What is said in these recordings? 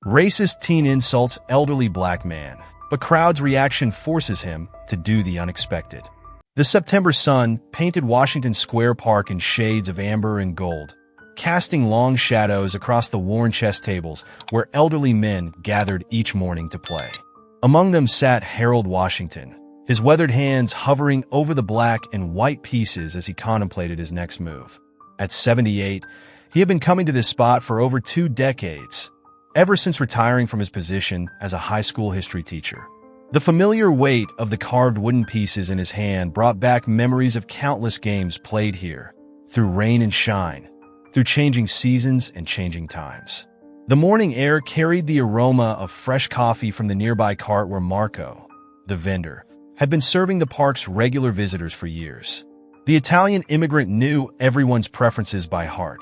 Racist teen insults elderly black man, but crowd's reaction forces him to do the unexpected. The September sun painted Washington Square Park in shades of amber and gold, casting long shadows across the worn chess tables where elderly men gathered each morning to play. Among them sat Harold Washington, his weathered hands hovering over the black and white pieces as he contemplated his next move. At 78, he had been coming to this spot for over 2 decades, ever since retiring from his position as a high school history teacher. The familiar weight of the carved wooden pieces in his hand brought back memories of countless games played here, through rain and shine, through changing seasons and changing times. The morning air carried the aroma of fresh coffee from the nearby cart where Marco, the vendor, had been serving the park's regular visitors for years. The Italian immigrant knew everyone's preferences by heart.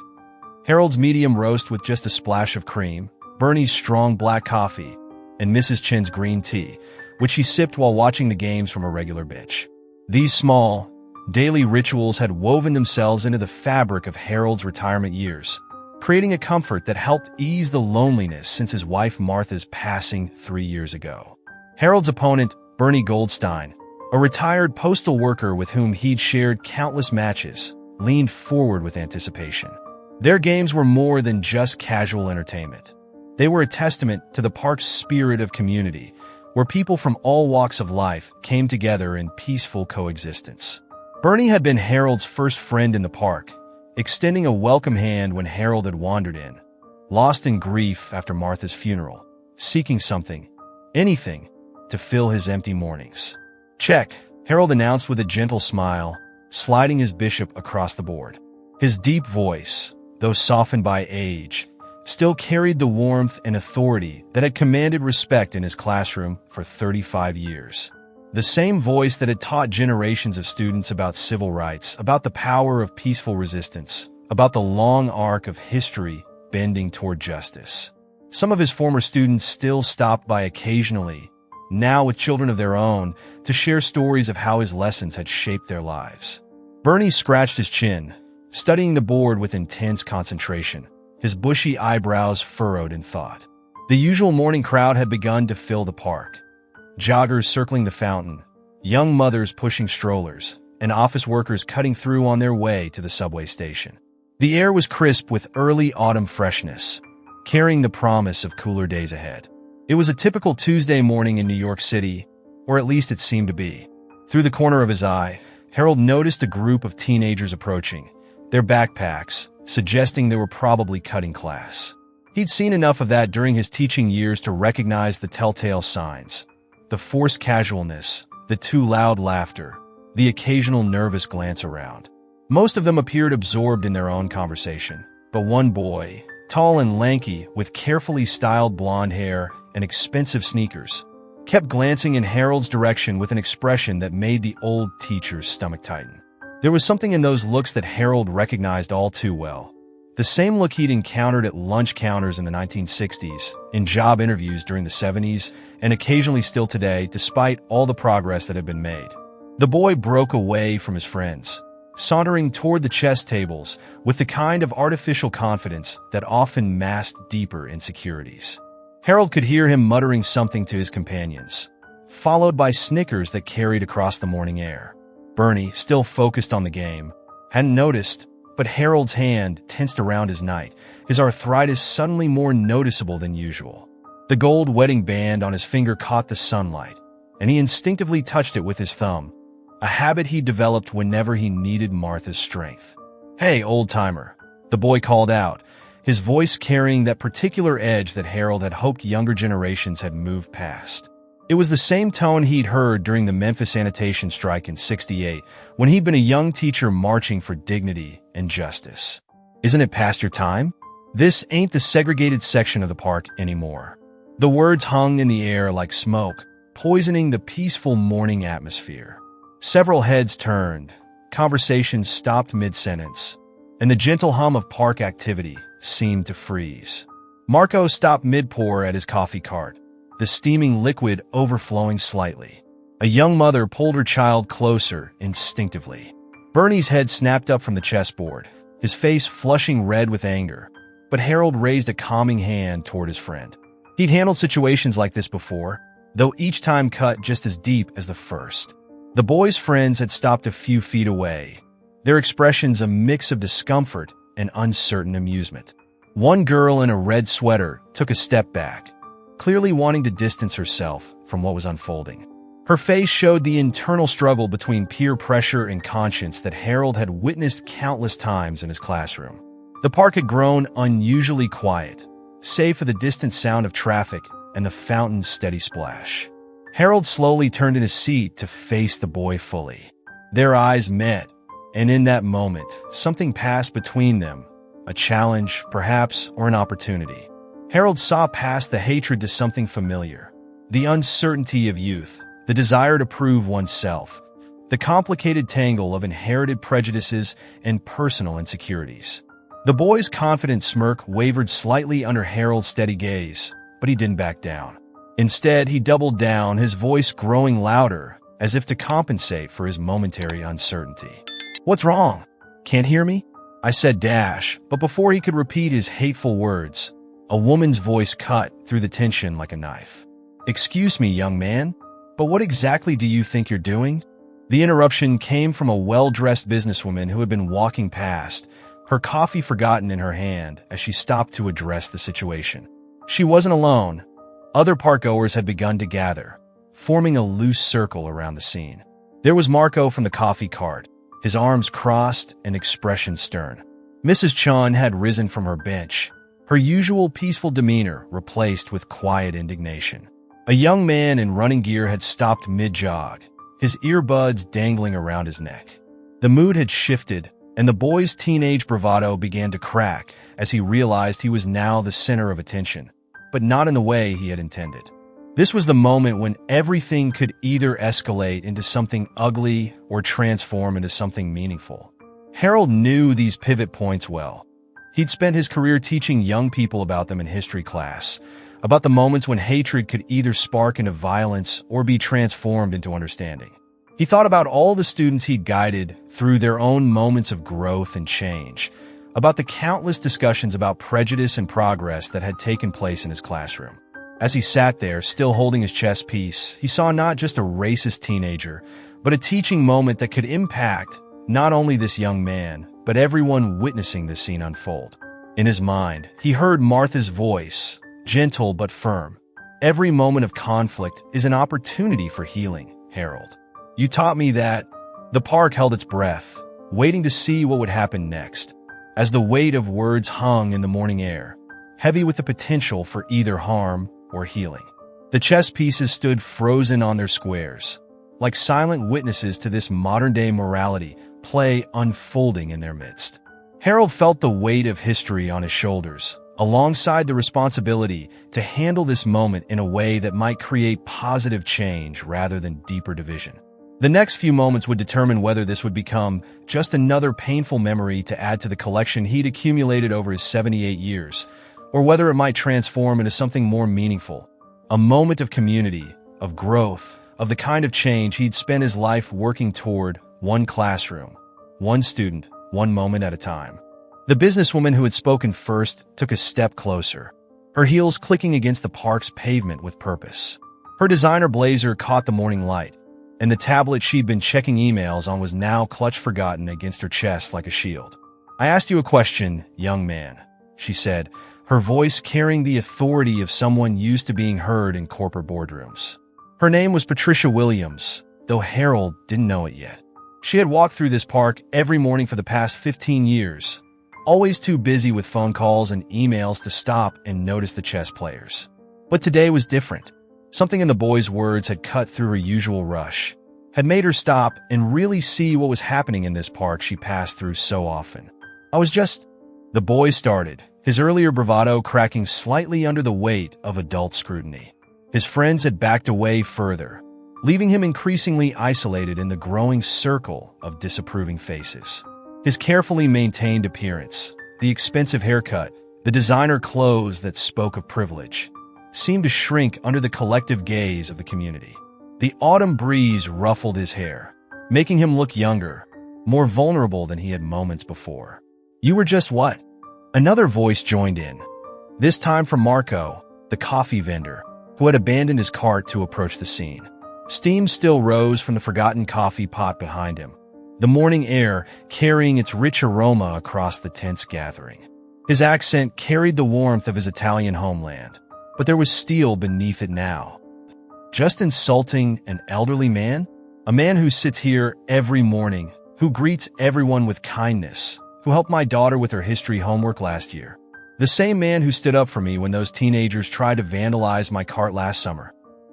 Harold's medium roast with just a splash of cream, Bernie's strong black coffee, and Mrs. Chin's green tea, which he sipped while watching the games from a regular bitch. These small, daily rituals had woven themselves into the fabric of Harold's retirement years, creating a comfort that helped ease the loneliness since his wife Martha's passing 3 years ago. Harold's opponent, Bernie Goldstein, a retired postal worker with whom he'd shared countless matches, leaned forward with anticipation. Their games were more than just casual entertainment. They were a testament to the park's spirit of community, where people from all walks of life came together in peaceful coexistence. Bernie had been Harold's first friend in the park, extending a welcome hand when Harold had wandered in, lost in grief after Martha's funeral, seeking something, anything, to fill his empty mornings. "Check," Harold announced with a gentle smile, sliding his bishop across the board. His deep voice, though softened by age, still carried the warmth and authority that had commanded respect in his classroom for 35 years. The same voice that had taught generations of students about civil rights, about the power of peaceful resistance, about the long arc of history bending toward justice. Some of his former students still stopped by occasionally, now with children of their own, to share stories of how his lessons had shaped their lives. Bernie scratched his chin, studying the board with intense concentration, his bushy eyebrows furrowed in thought. The usual morning crowd had begun to fill the park. Joggers circling the fountain, young mothers pushing strollers, and office workers cutting through on their way to the subway station. The air was crisp with early autumn freshness, carrying the promise of cooler days ahead. It was a typical Tuesday morning in New York City, or at least it seemed to be. Through the corner of his eye, Harold noticed a group of teenagers approaching, their backpacks suggesting they were probably cutting class. He'd seen enough of that during his teaching years to recognize the telltale signs: the forced casualness, the too loud laughter, the occasional nervous glance around. Most of them appeared absorbed in their own conversation, but one boy, tall and lanky with carefully styled blonde hair and expensive sneakers, kept glancing in Harold's direction with an expression that made the old teacher's stomach tighten. There was something in those looks that Harold recognized all too well. The same look he'd encountered at lunch counters in the 1960s, in job interviews during the 70s, and occasionally still today, despite all the progress that had been made. The boy broke away from his friends, sauntering toward the chess tables with the kind of artificial confidence that often masked deeper insecurities. Harold could hear him muttering something to his companions, followed by snickers that carried across the morning air. Bernie, still focused on the game, hadn't noticed, but Harold's hand tensed around his night, his arthritis suddenly more noticeable than usual. The gold wedding band on his finger caught the sunlight, and he instinctively touched it with his thumb, a habit he developed whenever he needed Martha's strength. "Hey, old-timer," the boy called out, his voice carrying that particular edge that Harold had hoped younger generations had moved past. It was the same tone he'd heard during the Memphis sanitation strike in '68, when he'd been a young teacher marching for dignity and justice. "Isn't it past your time? This ain't the segregated section of the park anymore." The words hung in the air like smoke, poisoning the peaceful morning atmosphere. Several heads turned, conversations stopped mid-sentence, and the gentle hum of park activity seemed to freeze. Marco stopped mid-pour at his coffee cart, the steaming liquid overflowing slightly. A young mother pulled her child closer instinctively. Bernie's head snapped up from the chessboard, his face flushing red with anger, but Harold raised a calming hand toward his friend. He'd handled situations like this before, though each time cut just as deep as the first. The boy's friends had stopped a few feet away, their expressions a mix of discomfort and uncertain amusement. One girl in a red sweater took a step back, clearly wanting to distance herself from what was unfolding. Her face showed the internal struggle between peer pressure and conscience that Harold had witnessed countless times in his classroom. The park had grown unusually quiet, save for the distant sound of traffic and the fountain's steady splash. Harold slowly turned in his seat to face the boy fully. Their eyes met, and in that moment, something passed between them, a challenge, perhaps, or an opportunity. Harold saw past the hatred to something familiar, the uncertainty of youth, the desire to prove oneself, the complicated tangle of inherited prejudices and personal insecurities. The boy's confident smirk wavered slightly under Harold's steady gaze, but he didn't back down. Instead, he doubled down, his voice growing louder, as if to compensate for his momentary uncertainty. "What's wrong? Can't hear me?" I said but before he could repeat his hateful words, a woman's voice cut through the tension like a knife. "Excuse me, young man, but what exactly do you think you're doing?" The interruption came from a well-dressed businesswoman who had been walking past, her coffee forgotten in her hand as she stopped to address the situation. She wasn't alone. Other parkgoers had begun to gather, forming a loose circle around the scene. There was Marco from the coffee cart, his arms crossed and expression stern. Mrs. Chun had risen from her bench, her usual peaceful demeanor replaced with quiet indignation. A young man in running gear had stopped mid-jog, his earbuds dangling around his neck. The mood had shifted, and the boy's teenage bravado began to crack as he realized he was now the center of attention, but not in the way he had intended. This was the moment when everything could either escalate into something ugly or transform into something meaningful. Harold knew these pivot points well. He'd spent his career teaching young people about them in history class, about the moments when hatred could either spark into violence or be transformed into understanding. He thought about all the students he'd guided through their own moments of growth and change, about the countless discussions about prejudice and progress that had taken place in his classroom. As he sat there, still holding his chess piece, he saw not just a racist teenager, but a teaching moment that could impact not only this young man, but everyone witnessing this scene unfold. In his mind, he heard Martha's voice, gentle but firm. "Every moment of conflict is an opportunity for healing, Harold. You taught me that." The park held its breath, waiting to see what would happen next, as the weight of words hung in the morning air, heavy with the potential for either harm or healing. The chess pieces stood frozen on their squares, like silent witnesses to this modern-day morality play unfolding in their midst. Harold felt the weight of history on his shoulders, alongside the responsibility to handle this moment in a way that might create positive change rather than deeper division. The next few moments would determine whether this would become just another painful memory to add to the collection he'd accumulated over his 78 years, or whether it might transform into something more meaningful, a moment of community, of growth, of the kind of change he'd spent his life working toward, one classroom, one student, one moment at a time. The businesswoman who had spoken first took a step closer, her heels clicking against the park's pavement with purpose. Her designer blazer caught the morning light, and the tablet she'd been checking emails on was now clutched forgotten against her chest like a shield. "I asked you a question, young man," she said, her voice carrying the authority of someone used to being heard in corporate boardrooms. Her name was Patricia Williams, though Harold didn't know it yet. She had walked through this park every morning for the past 15 years, always too busy with phone calls and emails to stop and notice the chess players. But today was different. Something in the boy's words had cut through her usual rush, had made her stop and really see what was happening in this park she passed through so often. The boy started, his earlier bravado cracking slightly under the weight of adult scrutiny. His friends had backed away further, leaving him increasingly isolated in the growing circle of disapproving faces. His carefully maintained appearance, the expensive haircut, the designer clothes that spoke of privilege, seemed to shrink under the collective gaze of the community. The autumn breeze ruffled his hair, making him look younger, more vulnerable than he had moments before. "You were just what?" Another voice joined in, this time from Marco, the coffee vendor, who had abandoned his cart to approach the scene. Steam still rose from the forgotten coffee pot behind him, the morning air carrying its rich aroma across the tense gathering. His accent carried the warmth of his Italian homeland, but there was steel beneath it now. Just insulting an elderly man? A man who sits here every morning, who greets everyone with kindness, who helped my daughter with her history homework last year. The same man who stood up for me when those teenagers tried to vandalize my cart last summer.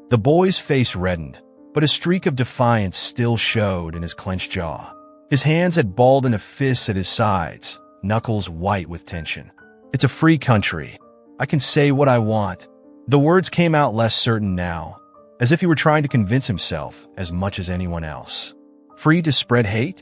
The boy's face reddened, but a streak of defiance still showed in his clenched jaw. His hands had balled into fists at his sides, knuckles white with tension. It's a free country. I can say what I want. The words came out less certain now, as if he were trying to convince himself as much as anyone else. Free to spread hate?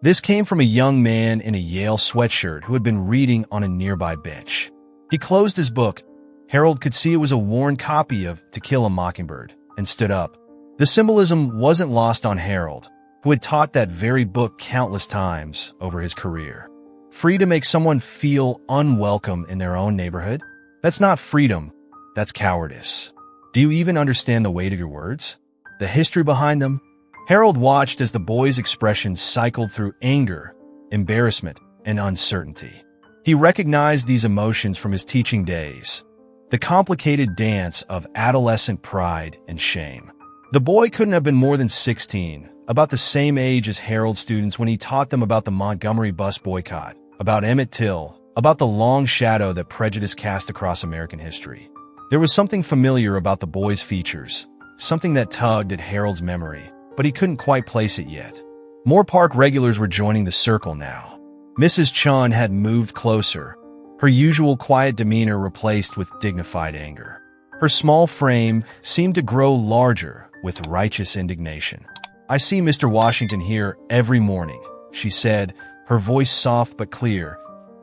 This came from a young man in a Yale sweatshirt who had been reading on a nearby bench. He closed his book. Harold could see it was a worn copy of To Kill a Mockingbird, and stood up. The symbolism wasn't lost on Harold, who had taught that very book countless times over his career. Free to make someone feel unwelcome in their own neighborhood? That's not freedom, that's cowardice. Do you even understand the weight of your words? The history behind them? Harold watched as the boy's expressions cycled through anger, embarrassment, and uncertainty. He recognized these emotions from his teaching days, the complicated dance of adolescent pride and shame. The boy couldn't have been more than 16, about the same age as Harold's students when he taught them about the Montgomery bus boycott, about Emmett Till, about the long shadow that prejudice cast across American history. There was something familiar about the boy's features, something that tugged at Harold's memory, but he couldn't quite place it yet. More park regulars were joining the circle now. Mrs. Chun had moved closer, her usual quiet demeanor replaced with dignified anger. Her small frame seemed to grow larger with righteous indignation. "I see Mr. Washington here every morning," she said, her voice soft but clear,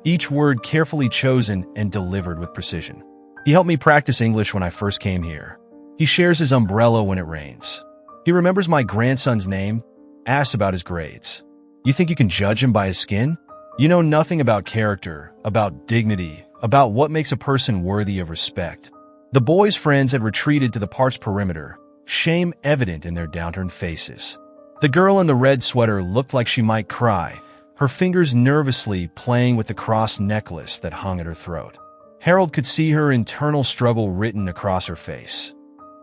each word carefully chosen and delivered with precision. "He helped me practice English when I first came here. He shares his umbrella when it rains. He remembers my grandson's name, asks about his grades. You think you can judge him by his skin? You know nothing about character, about dignity, about what makes a person worthy of respect." The boy's friends had retreated to the park's perimeter, shame evident in their downturned faces. The girl in the red sweater looked like she might cry, her fingers nervously playing with the cross necklace that hung at her throat. Harold could see her internal struggle written across her face.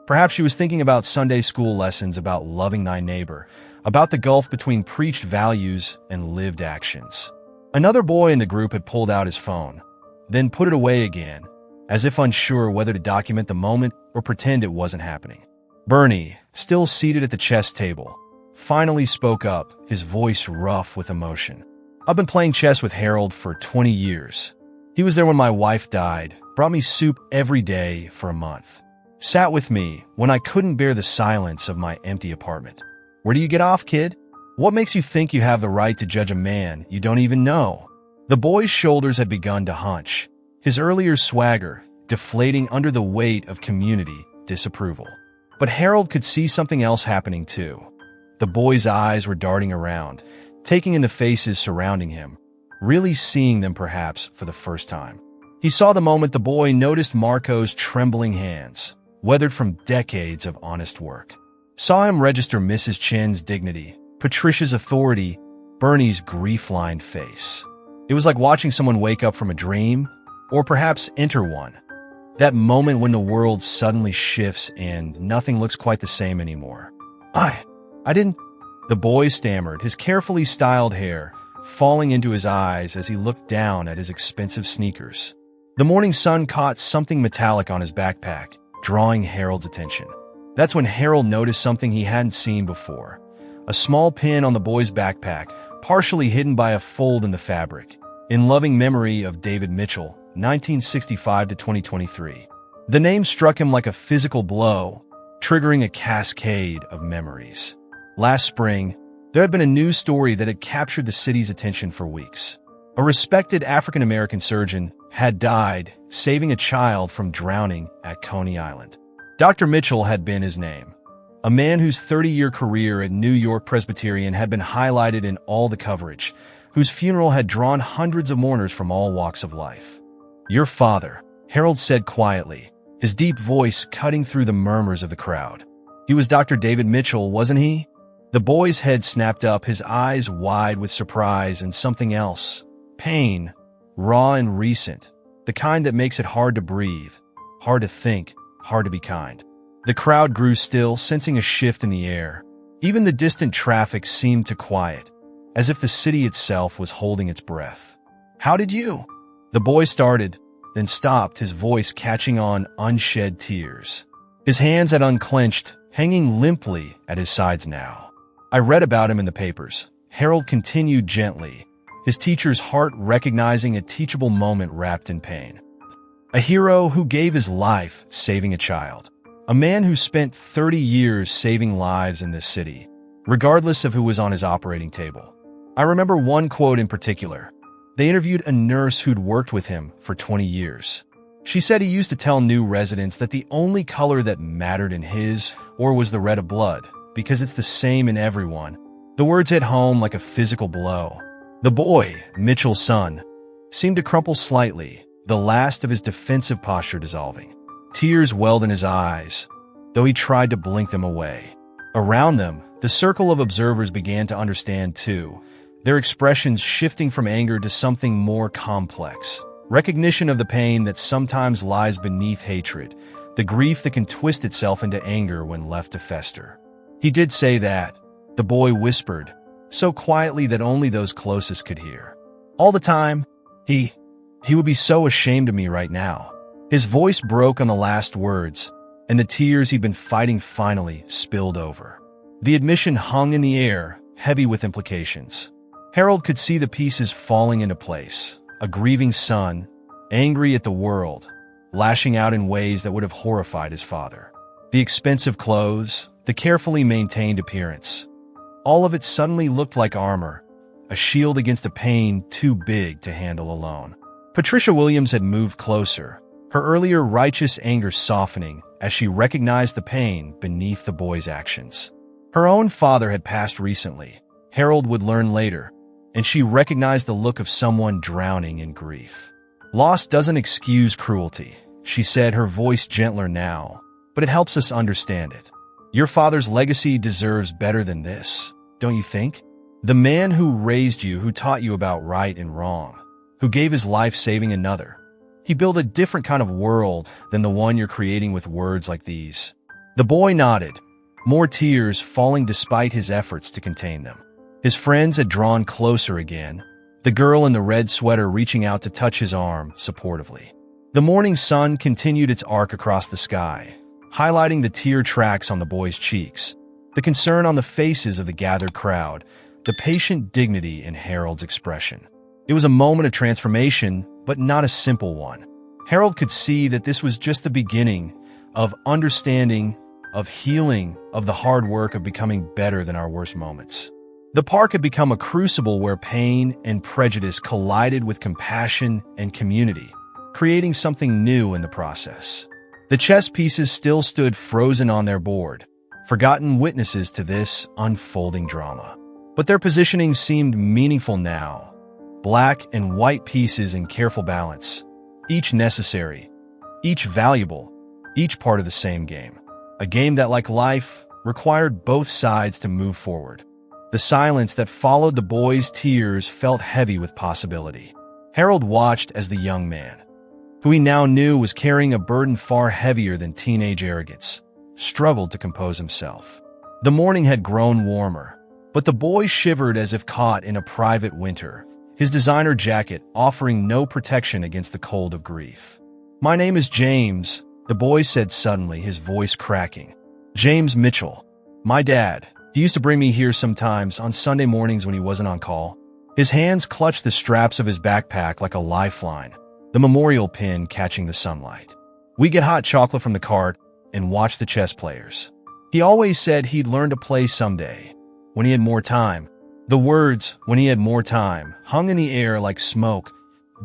Perhaps she was thinking about Sunday school lessons about loving thy neighbor, about the gulf between preached values and lived actions. Another boy in the group had pulled out his phone, then put it away again, as if unsure whether to document the moment or pretend it wasn't happening. Bernie, still seated at the chess table, finally spoke up, his voice rough with emotion. "I've been playing chess with Harold for 20 years. He was there when my wife died, brought me soup every day for a month. Sat with me when I couldn't bear the silence of my empty apartment. Where do you get off, kid? What makes you think you have the right to judge a man you don't even know?" The boy's shoulders had begun to hunch, his earlier swagger deflating under the weight of community disapproval. But Harold could see something else happening too. The boy's eyes were darting around, taking in the faces surrounding him, really seeing them perhaps for the first time. He saw the moment the boy noticed Marco's trembling hands, weathered from decades of honest work. Saw him register Mrs. Chen's dignity, Patricia's authority, Bernie's grief-lined face. It was like watching someone wake up from a dream, or perhaps enter one. That moment when the world suddenly shifts and nothing looks quite the same anymore. I didn't... The boy stammered, his carefully styled hair falling into his eyes as he looked down at his expensive sneakers. The morning sun caught something metallic on his backpack, drawing Harold's attention. That's when Harold noticed something he hadn't seen before. A small pin on the boy's backpack, partially hidden by a fold in the fabric, in loving memory of David Mitchell, 1965 to 2023. The name struck him like a physical blow, triggering a cascade of memories. Last spring, there had been a news story that had captured the city's attention for weeks. A respected African-American surgeon had died, saving a child from drowning at Coney Island. Dr. Mitchell had been his name, a man whose 30-year career at New York Presbyterian had been highlighted in all the coverage, whose funeral had drawn hundreds of mourners from all walks of life. "Your father," Harold said quietly, his deep voice cutting through the murmurs of the crowd. He was Dr. David Mitchell, wasn't he? The boy's head snapped up, his eyes wide with surprise and something else. Pain, raw and recent, the kind that makes it hard to breathe, hard to think, hard to be kind. The crowd grew still, sensing a shift in the air. Even the distant traffic seemed to quiet, as if the city itself was holding its breath. "How did you?" The boy started, then stopped, his voice catching on unshed tears. His hands had unclenched, hanging limply at his sides now. "I read about him in the papers," Harold continued gently, his teacher's heart recognizing a teachable moment wrapped in pain. "A hero who gave his life saving a child. A man who spent 30 years saving lives in this city, regardless of who was on his operating table." I remember one quote in particular. They interviewed a nurse who'd worked with him for 20 years. She said he used to tell new residents that the only color that mattered in his or was the red of blood, because it's the same in everyone. The words hit home like a physical blow. The boy, Mitchell's son, seemed to crumple slightly, the last of his defensive posture dissolving. Tears welled in his eyes, though he tried to blink them away. Around them, the circle of observers began to understand too, their expressions shifting from anger to something more complex. Recognition of the pain that sometimes lies beneath hatred, the grief that can twist itself into anger when left to fester. "He did say that," the boy whispered, so quietly that only those closest could hear. "All the time, he would be so ashamed of me right now." His voice broke on the last words, and the tears he'd been fighting finally spilled over. The admission hung in the air, heavy with implications. Harold could see the pieces falling into place. A grieving son, angry at the world, lashing out in ways that would have horrified his father. The expensive clothes, the carefully maintained appearance. All of it suddenly looked like armor, a shield against a pain too big to handle alone. Patricia Williams had moved closer, her earlier righteous anger softening as she recognized the pain beneath the boy's actions. Her own father had passed recently, Harold would learn later, and she recognized the look of someone drowning in grief. "Loss doesn't excuse cruelty," she said, her voice gentler now, "but it helps us understand it. Your father's legacy deserves better than this, don't you think? The man who raised you, who taught you about right and wrong, who gave his life saving another. He built a different kind of world than the one you're creating with words like these." The boy nodded, more tears falling despite his efforts to contain them. His friends had drawn closer again, the girl in the red sweater reaching out to touch his arm supportively. The morning sun continued its arc across the sky, highlighting the tear tracks on the boy's cheeks, the concern on the faces of the gathered crowd, the patient dignity in Harold's expression. It was a moment of transformation, but not a simple one. Harold could see that this was just the beginning of understanding, of healing, of the hard work of becoming better than our worst moments. The park had become a crucible where pain and prejudice collided with compassion and community, creating something new in the process. The chess pieces still stood frozen on their board, forgotten witnesses to this unfolding drama. But their positioning seemed meaningful now. Black and white pieces in careful balance, each necessary, each valuable, each part of the same game. A game that, like life, required both sides to move forward. The silence that followed the boy's tears felt heavy with possibility. Harold watched as the young man, who he now knew was carrying a burden far heavier than teenage arrogance, struggled to compose himself. The morning had grown warmer, but the boy shivered as if caught in a private winter, his designer jacket offering no protection against the cold of grief. "My name is James," the boy said suddenly, his voice cracking. "James Mitchell. My dad. He used to bring me here sometimes on Sunday mornings when he wasn't on call." His hands clutched the straps of his backpack like a lifeline, the memorial pin catching the sunlight. "We get hot chocolate from the cart and watch the chess players. He always said he'd learn to play someday, when he had more time." The words, "when he had more time," hung in the air like smoke,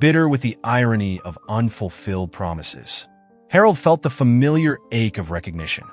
bitter with the irony of unfulfilled promises. Harold felt the familiar ache of recognition.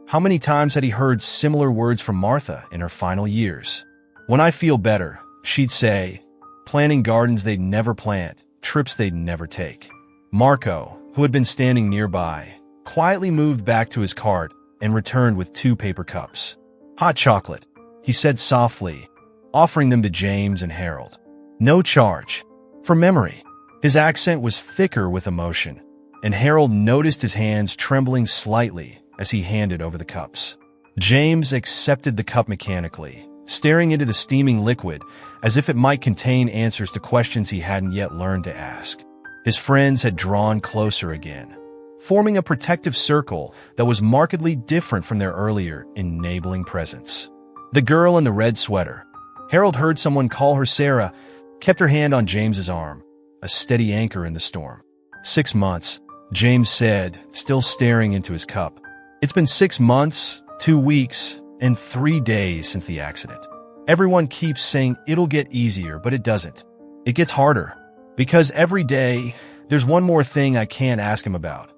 How many times had he heard similar words from Martha in her final years? "When I feel better," she'd say, planning gardens they'd never plant, trips they'd never take. Marco, who had been standing nearby, quietly moved back to his cart and returned with 2 paper cups. "Hot chocolate," he said softly, offering them to James and Harold. "No charge. For memory." His accent was thicker with emotion, and Harold noticed his hands trembling slightly as he handed over the cups. James accepted the cup mechanically, staring into the steaming liquid as if it might contain answers to questions he hadn't yet learned to ask. His friends had drawn closer again, forming a protective circle that was markedly different from their earlier enabling presence. The girl in the red sweater, Harold heard someone call her Sarah, kept her hand on James's arm, a steady anchor in the storm. 6 months, James said, still staring into his cup. "It's been 6 months, 2 weeks, and 3 days since the accident. Everyone keeps saying it'll get easier, but it doesn't. It gets harder. Because every day, there's one more thing I can't ask him about.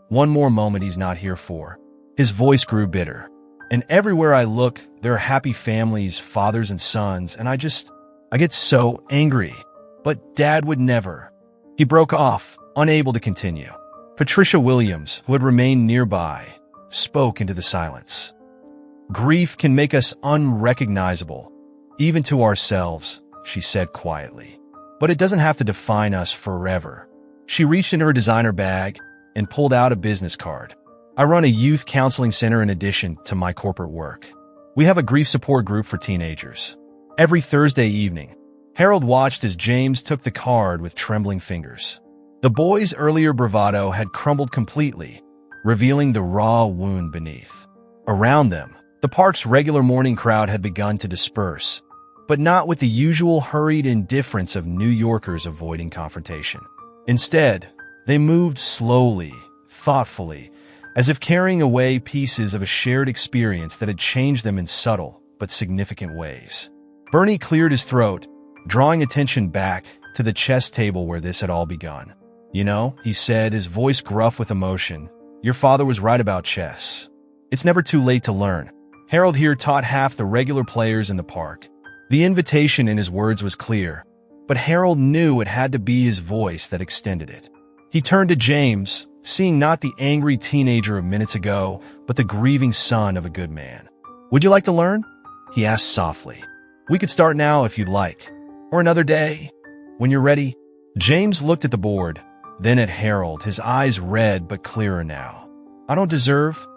One more moment he's not here for." His voice grew bitter. "And everywhere I look, there are happy families, fathers and sons, and I get so angry. But Dad would never." He broke off, unable to continue. Patricia Williams, who had remained nearby, spoke into the silence. "Grief can make us unrecognizable, even to ourselves," she said quietly. "But it doesn't have to define us forever." She reached into her designer bag and pulled out a business card. "I run a youth counseling center in addition to my corporate work. We have a grief support group for teenagers. Every Thursday evening." Harold watched as James took the card with trembling fingers. The boy's earlier bravado had crumbled completely, revealing the raw wound beneath. Around them, the park's regular morning crowd had begun to disperse, but not with the usual hurried indifference of New Yorkers avoiding confrontation. Instead, they moved slowly, thoughtfully, as if carrying away pieces of a shared experience that had changed them in subtle but significant ways. Bernie cleared his throat, drawing attention back to the chess table where this had all begun. "You know," he said, his voice gruff with emotion, "your father was right about chess. It's never too late to learn." Harold here taught half the regular players in the park. The invitation in his words was clear, but Harold knew it had to be his voice that extended it. He turned to James, seeing not the angry teenager of minutes ago, but the grieving son of a good man. "Would you like to learn?" he asked softly. "We could start now if you'd like. Or another day, when you're ready." James looked at the board, then at Harold, his eyes red but clearer now. "I don't deserve,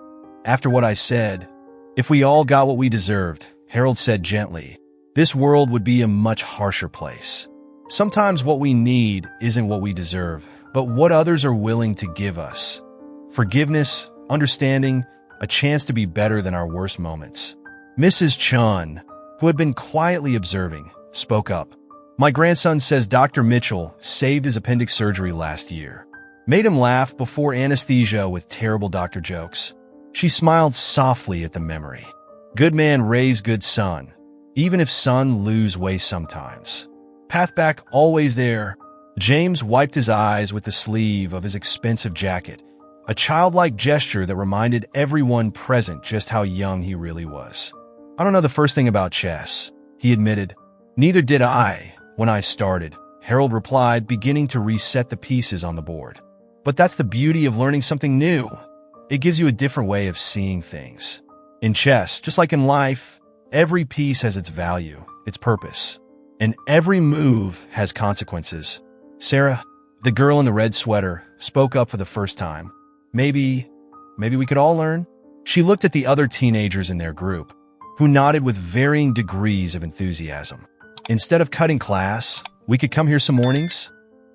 after what I said. If we all got what we deserved," Harold said gently, "this world would be a much harsher place. Sometimes what we need isn't what we deserve, but what others are willing to give us. Forgiveness, understanding, a chance to be better than our worst moments." Mrs. Chun, who had been quietly observing, spoke up. "My grandson says Dr. Mitchell saved his appendix surgery last year. Made him laugh before anesthesia with terrible doctor jokes." She smiled softly at the memory. "Good man raise good son, even if son lose way sometimes. Path back always there." James wiped his eyes with the sleeve of his expensive jacket, a childlike gesture that reminded everyone present just how young he really was. "I don't know the first thing about chess," he admitted. "Neither did I when I started," Harold replied, beginning to reset the pieces on the board. "But that's the beauty of learning something new. It gives you a different way of seeing things. In chess, just like in life, every piece has its value, its purpose, and every move has consequences." Sarah, the girl in the red sweater, spoke up for the first time. Maybe we could all learn?" She looked at the other teenagers in their group, who nodded with varying degrees of enthusiasm. "Instead of cutting class, we could come here some mornings?"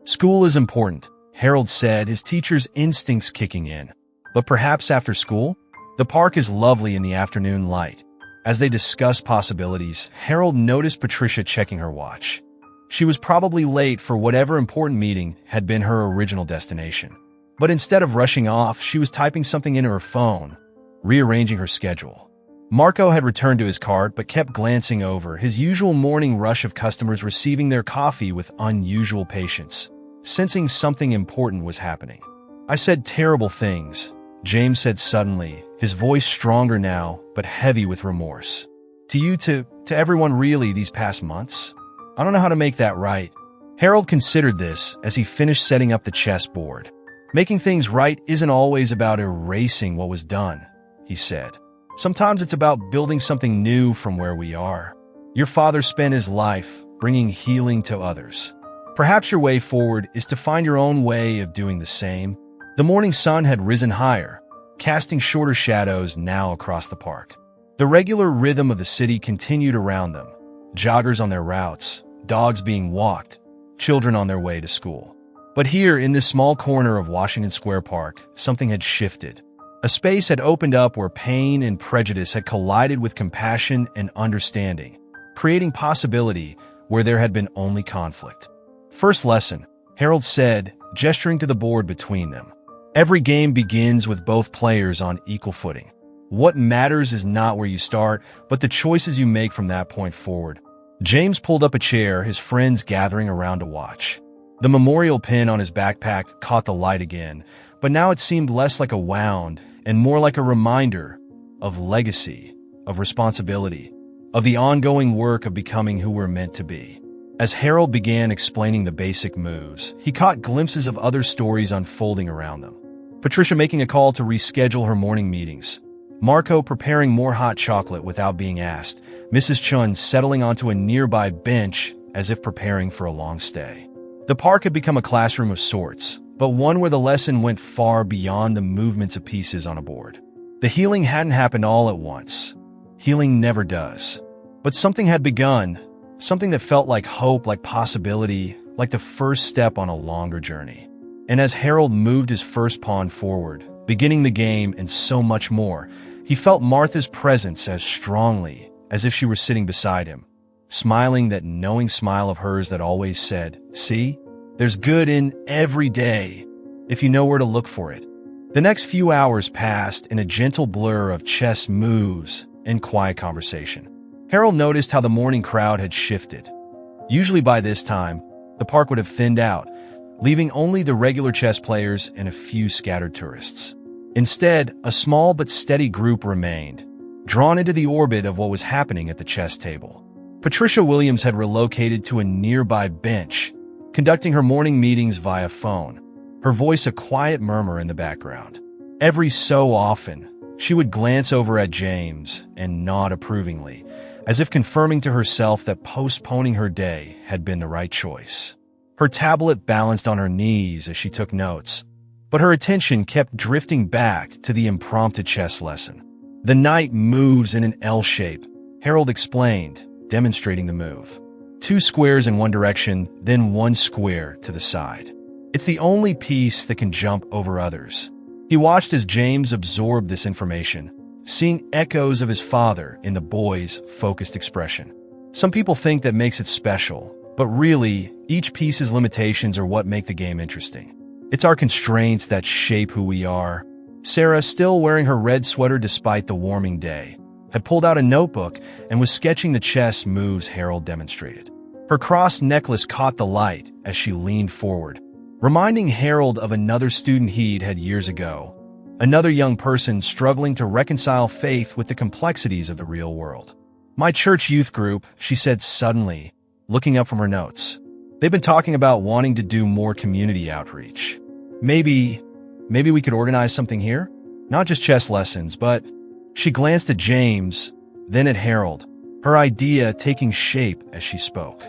"School is important," Harold said, his teacher's instincts kicking in. "But perhaps after school? The park is lovely in the afternoon light." As they discussed possibilities, Harold noticed Patricia checking her watch. She was probably late for whatever important meeting had been her original destination. But instead of rushing off, she was typing something into her phone, rearranging her schedule. Marco had returned to his cart but kept glancing over, his usual morning rush of customers receiving their coffee with unusual patience, sensing something important was happening. "I said terrible things," James said suddenly, his voice stronger now, but heavy with remorse. To everyone really these past months? I don't know how to make that right." Harold considered this as he finished setting up the chessboard. Making things right isn't always about erasing what was done, he said. Sometimes it's about building something new from where we are. Your father spent his life bringing healing to others. Perhaps your way forward is to find your own way of doing the same. The morning sun had risen higher, casting shorter shadows now across the park. The regular rhythm of the city continued around them. Joggers on their routes, dogs being walked, children on their way to school. But here, in this small corner of Washington Square Park, something had shifted. A space had opened up where pain and prejudice had collided with compassion and understanding, creating possibility where there had been only conflict. First lesson, Harold said, gesturing to the board between them. Every game begins with both players on equal footing. What matters is not where you start, but the choices you make from that point forward. James pulled up a chair, his friends gathering around to watch. The memorial pin on his backpack caught the light again, but now it seemed less like a wound and more like a reminder of legacy, of responsibility, of the ongoing work of becoming who we're meant to be. As Harold began explaining the basic moves, he caught glimpses of other stories unfolding around them. Patricia making a call to reschedule her morning meetings. Marco preparing more hot chocolate without being asked. Mrs. Chun settling onto a nearby bench as if preparing for a long stay. The park had become a classroom of sorts, but one where the lesson went far beyond the movements of pieces on a board. The healing hadn't happened all at once. Healing never does. But something had begun, something that felt like hope, like possibility, like the first step on a longer journey. And as Harold moved his first pawn forward, beginning the game and so much more, he felt Martha's presence as strongly as if she were sitting beside him, smiling that knowing smile of hers that always said, "See, there's good in every day, if you know where to look for it." The next few hours passed in a gentle blur of chess moves and quiet conversation. Harold noticed how the morning crowd had shifted. Usually by this time, the park would have thinned out, leaving only the regular chess players and a few scattered tourists. Instead, a small but steady group remained, drawn into the orbit of what was happening at the chess table. Patricia Williams had relocated to a nearby bench, conducting her morning meetings via phone, her voice a quiet murmur in the background. Every so often, she would glance over at James and nod approvingly, as if confirming to herself that postponing her day had been the right choice. Her tablet balanced on her knees as she took notes, but her attention kept drifting back to the impromptu chess lesson. The knight moves in an L shape, Harold explained, demonstrating the move. 2 squares in one direction, then 1 square to the side. It's the only piece that can jump over others. He watched as James absorbed this information, seeing echoes of his father in the boy's focused expression. Some people think that makes it special, but really, each piece's limitations are what make the game interesting. It's our constraints that shape who we are. Sarah, still wearing her red sweater despite the warming day, had pulled out a notebook and was sketching the chess moves Harold demonstrated. Her cross necklace caught the light as she leaned forward, reminding Harold of another student he'd had years ago, another young person struggling to reconcile faith with the complexities of the real world. "My church youth group," she said suddenly, looking up from her notes. "They've been talking about wanting to do more community outreach. Maybe we could organize something here? Not just chess lessons, but..." She glanced at James, then at Harold, her idea taking shape as she spoke.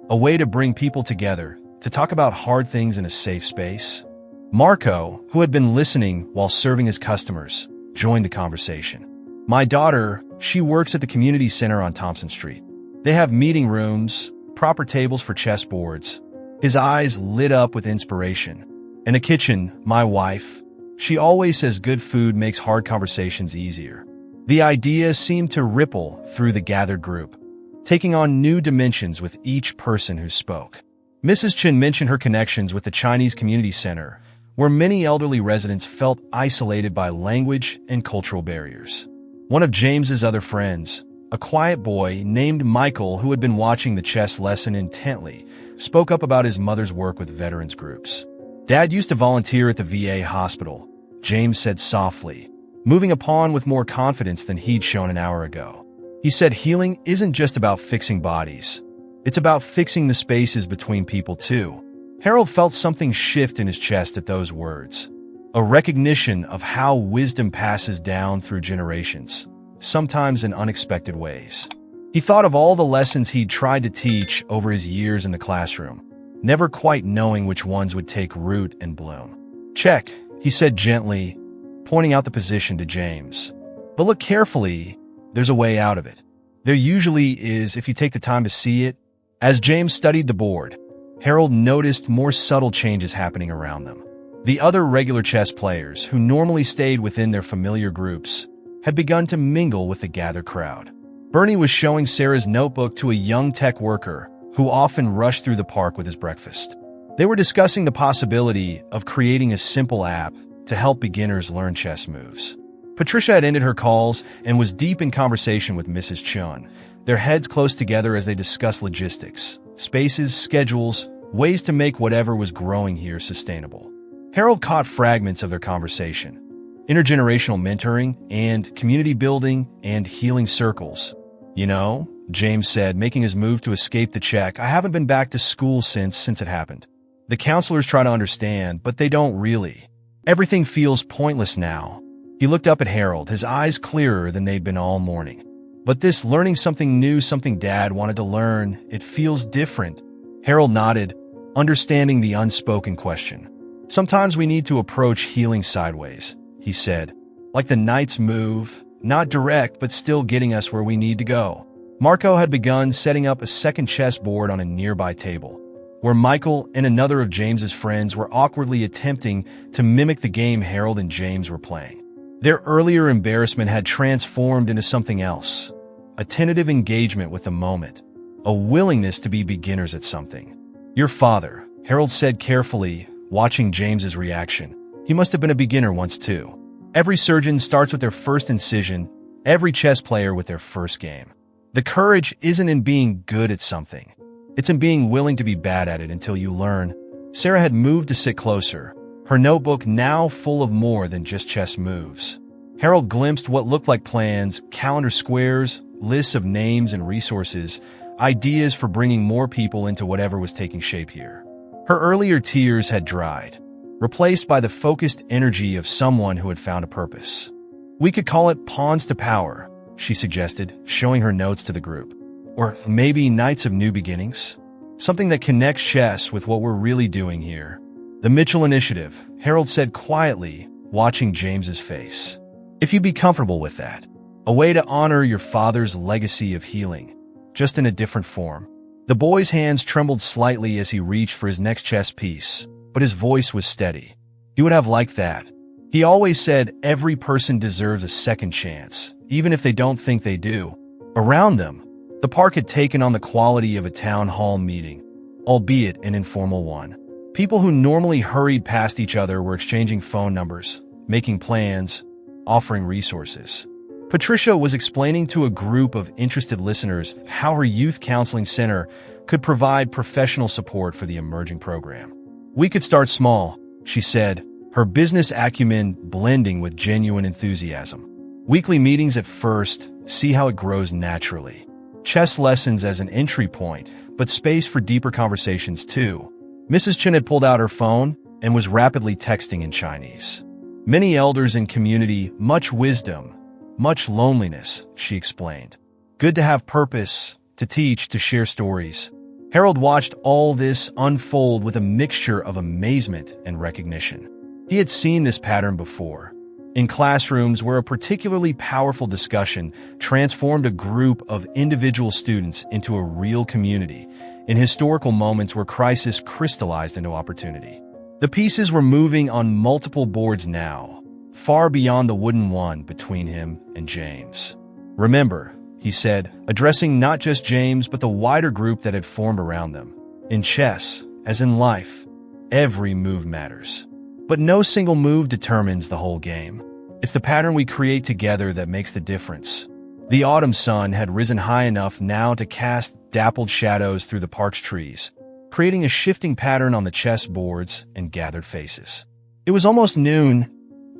A way to bring people together, to talk about hard things in a safe space. Marco, who had been listening while serving his customers, joined the conversation. "My daughter, she works at the community center on Thompson Street. They have meeting rooms, proper tables for chessboards." His eyes lit up with inspiration. "And a kitchen, my wife. She always says good food makes hard conversations easier." The idea seemed to ripple through the gathered group, taking on new dimensions with each person who spoke. Mrs. Chin mentioned her connections with the Chinese Community Center, where many elderly residents felt isolated by language and cultural barriers. One of James's other friends, a quiet boy named Michael who had been watching the chess lesson intently, spoke up about his mother's work with veterans groups. "Dad used to volunteer at the VA hospital," James said softly, moving a pawn with more confidence than he'd shown an hour ago. He said healing isn't just about fixing bodies. It's about fixing the spaces between people too. Harold felt something shift in his chest at those words. A recognition of how wisdom passes down through generations, sometimes in unexpected ways. He thought of all the lessons he'd tried to teach over his years in the classroom, never quite knowing which ones would take root and bloom. "Check," he said gently, pointing out the position to James. "But look carefully, there's a way out of it. There usually is if you take the time to see it." As James studied the board, Harold noticed more subtle changes happening around them. The other regular chess players, who normally stayed within their familiar groups, had begun to mingle with the gathered crowd. Bernie was showing Sarah's notebook to a young tech worker who often rushed through the park with his breakfast. They were discussing the possibility of creating a simple app to help beginners learn chess moves. Patricia had ended her calls and was deep in conversation with Mrs. Chun, their heads close together as they discussed logistics, spaces, schedules, ways to make whatever was growing here sustainable. Harold caught fragments of their conversation: intergenerational mentoring and community building and healing circles. "You know," James said, making his move to escape the check, "I haven't been back to school since it happened. The counselors try to understand, but they don't really. Everything feels pointless now." He looked up at Harold, his eyes clearer than they'd been all morning. "But this learning something new, something Dad wanted to learn, it feels different." Harold nodded, understanding the unspoken question. "Sometimes we need to approach healing sideways," he said. "Like the knight's move, not direct but still getting us where we need to go." Marco had begun setting up a second chessboard on a nearby table, where Michael and another of James's friends were awkwardly attempting to mimic the game Harold and James were playing. Their earlier embarrassment had transformed into something else, a tentative engagement with the moment, a willingness to be beginners at something. "Your father," Harold said carefully, watching James's reaction. "He must have been a beginner once too. Every surgeon starts with their first incision, every chess player with their first game. The courage isn't in being good at something. It's in being willing to be bad at it until you learn." Sarah had moved to sit closer, her notebook now full of more than just chess moves. Harold glimpsed what looked like plans, calendar squares, lists of names and resources, ideas for bringing more people into whatever was taking shape here. Her earlier tears had dried, replaced by the focused energy of someone who had found a purpose. "We could call it Pawns to Power," she suggested, showing her notes to the group. "Or maybe Knights of New Beginnings? Something that connects chess with what we're really doing here." "The Mitchell Initiative," Harold said quietly, watching James's face. "If you'd be comfortable with that. A way to honor your father's legacy of healing, just in a different form." The boy's hands trembled slightly as he reached for his next chess piece, but his voice was steady. "You would have liked that. He always said every person deserves a second chance, even if they don't think they do." Around them, the park had taken on the quality of a town hall meeting, albeit an informal one. People who normally hurried past each other were exchanging phone numbers, making plans, offering resources. Patricia was explaining to a group of interested listeners how her youth counseling center could provide professional support for the emerging program. "We could start small," she said, her business acumen blending with genuine enthusiasm. "Weekly meetings at first, see how it grows naturally. Chess lessons as an entry point, but space for deeper conversations too." Mrs. Chen had pulled out her phone and was rapidly texting in Chinese. "Many elders in community, much wisdom, much loneliness," she explained. "Good to have purpose, to teach, to share stories." Harold watched all this unfold with a mixture of amazement and recognition. He had seen this pattern before, in classrooms where a particularly powerful discussion transformed a group of individual students into a real community, in historical moments where crisis crystallized into opportunity. The pieces were moving on multiple boards now, far beyond the wooden one between him and James. "Remember," he said, addressing not just James but the wider group that had formed around them. "In chess, as in life, every move matters. But no single move determines the whole game. It's the pattern we create together that makes the difference." The autumn sun had risen high enough now to cast dappled shadows through the park's trees, creating a shifting pattern on the chess boards and gathered faces. It was almost noon.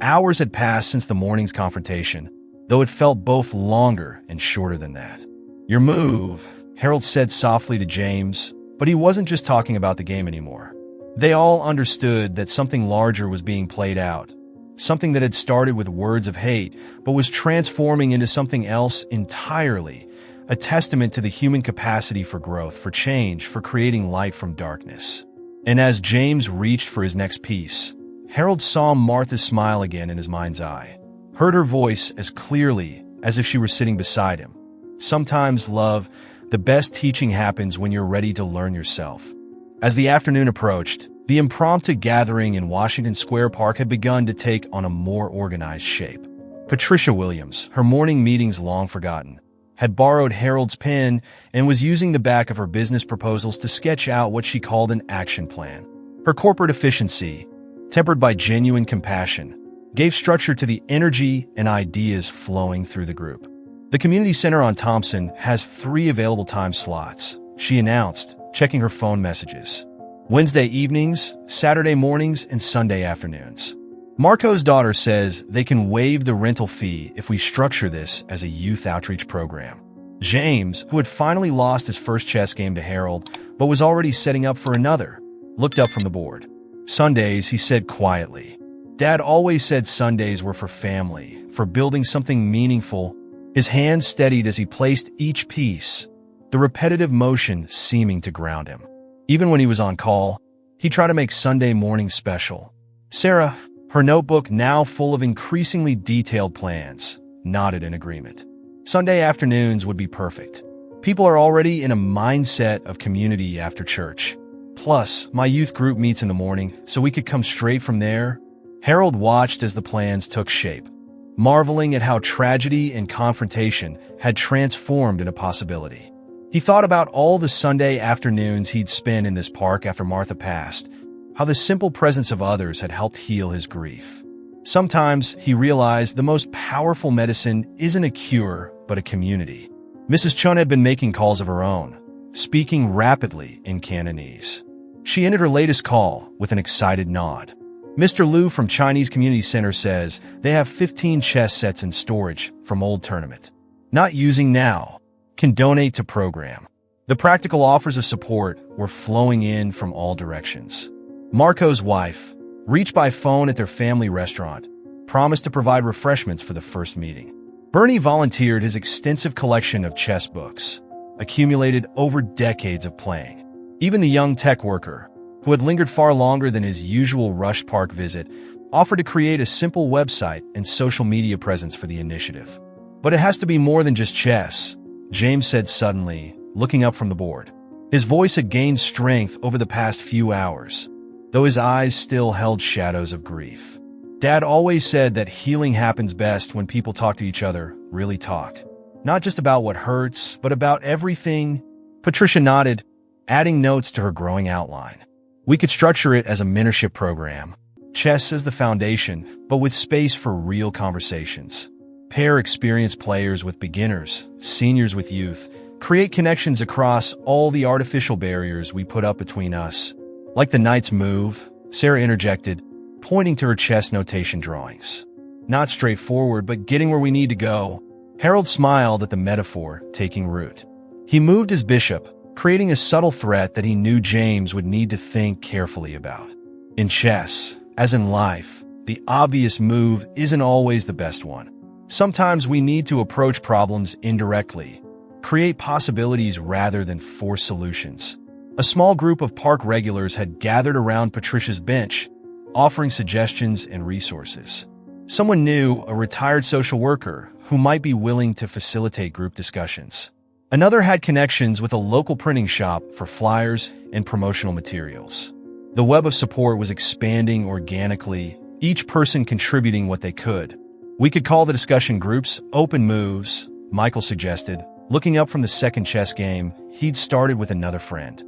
Hours had passed since the morning's confrontation, though it felt both longer and shorter than that. "Your move," Harold said softly to James, but he wasn't just talking about the game anymore. They all understood that something larger was being played out, something that had started with words of hate, but was transforming into something else entirely, a testament to the human capacity for growth, for change, for creating light from darkness. And as James reached for his next piece, Harold saw Martha's smile again in his mind's eye, heard her voice as clearly as if she were sitting beside him. Sometimes, love, the best teaching happens when you're ready to learn yourself. As the afternoon approached, the impromptu gathering in Washington Square Park had begun to take on a more organized shape. Patricia Williams, her morning meetings long forgotten, had borrowed Harold's pen and was using the back of her business proposals to sketch out what she called an action plan. Her corporate efficiency, tempered by genuine compassion, gave structure to the energy and ideas flowing through the group. The community center on Thompson has 3 available time slots, she announced, checking her phone messages. Wednesday evenings, Saturday mornings, and Sunday afternoons. Marco's daughter says they can waive the rental fee if we structure this as a youth outreach program. James, who had finally lost his first chess game to Harold, but was already setting up for another, looked up from the board. Sundays, he said quietly. Dad always said Sundays were for family, for building something meaningful. His hands steadied as he placed each piece, the repetitive motion seeming to ground him. Even when he was on call, he tried to make Sunday mornings special. Sarah, her notebook now full of increasingly detailed plans, nodded in agreement. Sunday afternoons would be perfect. People are already in a mindset of community after church. Plus, my youth group meets in the morning, so we could come straight from there. Harold watched as the plans took shape, marveling at how tragedy and confrontation had transformed into possibility. He thought about all the Sunday afternoons he'd spent in this park after Martha passed, how the simple presence of others had helped heal his grief. Sometimes he realized the most powerful medicine isn't a cure, but a community. Mrs. Chun had been making calls of her own, speaking rapidly in Cantonese. She ended her latest call with an excited nod. Mr. Liu from Chinese Community Center says they have 15 chess sets in storage from old tournament. Not using now. Can donate to program. The practical offers of support were flowing in from all directions. Marco's wife, reached by phone at their family restaurant, promised to provide refreshments for the first meeting. Bernie volunteered his extensive collection of chess books, accumulated over decades of playing. Even the young tech worker, who had lingered far longer than his usual rushed park visit, offered to create a simple website and social media presence for the initiative. But it has to be more than just chess, James said suddenly, looking up from the board. His voice had gained strength over the past few hours, though his eyes still held shadows of grief. Dad always said that healing happens best when people talk to each other, really talk. Not just about what hurts, but about everything. Patricia nodded, adding notes to her growing outline. We could structure it as a mentorship program. Chess as the foundation, but with space for real conversations. Pair experienced players with beginners, seniors with youth. Create connections across all the artificial barriers we put up between us. Like the knight's move, Sarah interjected, pointing to her chess notation drawings. Not straightforward, but getting where we need to go. Harold smiled at the metaphor taking root. He moved his bishop, creating a subtle threat that he knew James would need to think carefully about. In chess, as in life, the obvious move isn't always the best one. Sometimes we need to approach problems indirectly, create possibilities rather than force solutions. A small group of park regulars had gathered around Patricia's bench, offering suggestions and resources. Someone knew, a retired social worker, who might be willing to facilitate group discussions. Another had connections with a local printing shop for flyers and promotional materials. The web of support was expanding organically, each person contributing what they could. We could call the discussion groups open moves, Michael suggested, looking up from the second chess game he'd started with another friend.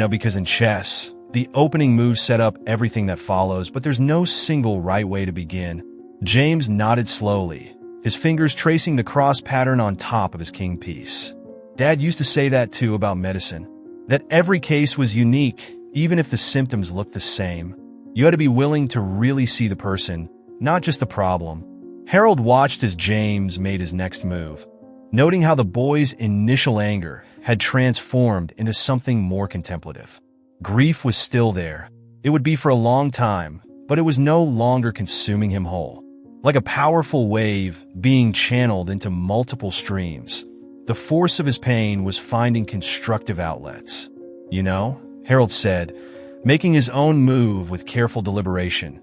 Because in chess, the opening move set up everything that follows, but there's no single right way to begin. James nodded slowly, his fingers tracing the cross pattern on top of his king piece. Dad used to say that too about medicine, that every case was unique, even if the symptoms looked the same. You had to be willing to really see the person, not just the problem. Harold watched as James made his next move, noting how the boy's initial anger had transformed into something more contemplative. Grief was still there, It would be for a long time, but it was no longer consuming him whole. Like a powerful wave being channeled into multiple streams, the force of his pain was finding constructive outlets. "You know," Harold said, making his own move with careful deliberation,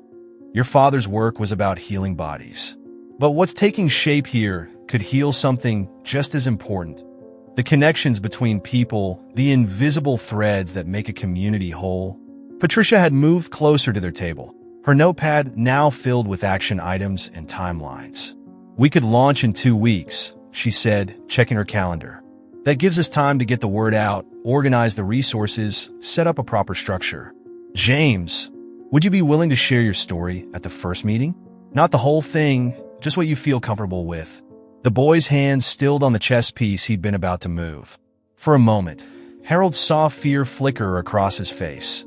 "your father's work was about healing bodies. But what's taking shape here could heal something just as important. The connections between people, the invisible threads that make a community whole." Patricia had moved closer to their table, her notepad now filled with action items and timelines. "We could launch in 2 weeks," she said, checking her calendar. "That gives us time to get the word out, organize the resources, set up a proper structure." "James, would you be willing to share your story at the first meeting? Not the whole thing, just what you feel comfortable with." The boy's hands stilled on the chess piece he'd been about to move. For a moment, Harold saw fear flicker across his face,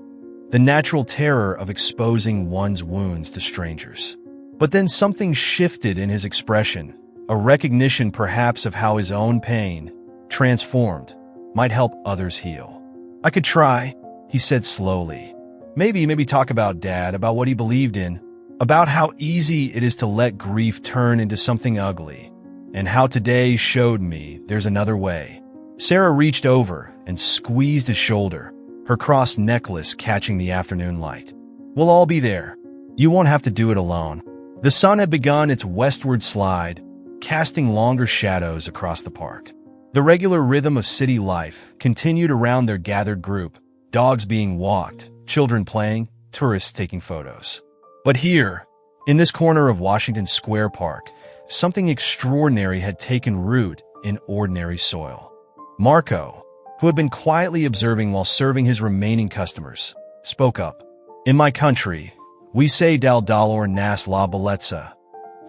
the natural terror of exposing one's wounds to strangers. But then something shifted in his expression, a recognition perhaps of how his own pain, transformed, might help others heal. "I could try," he said slowly. Maybe talk about Dad, about what he believed in, about how easy it is to let grief turn into something ugly, and how today showed me there's another way." Sarah reached over and squeezed his shoulder, her cross necklace catching the afternoon light. "We'll all be there. You won't have to do it alone." The sun had begun its westward slide, casting longer shadows across the park. The regular rhythm of city life continued around their gathered group, dogs being walked, children playing, tourists taking photos. But here, in this corner of Washington Square Park, something extraordinary had taken root in ordinary soil. Marco, who had been quietly observing while serving his remaining customers, spoke up. "In my country, we say dal dolor nas la bellezza.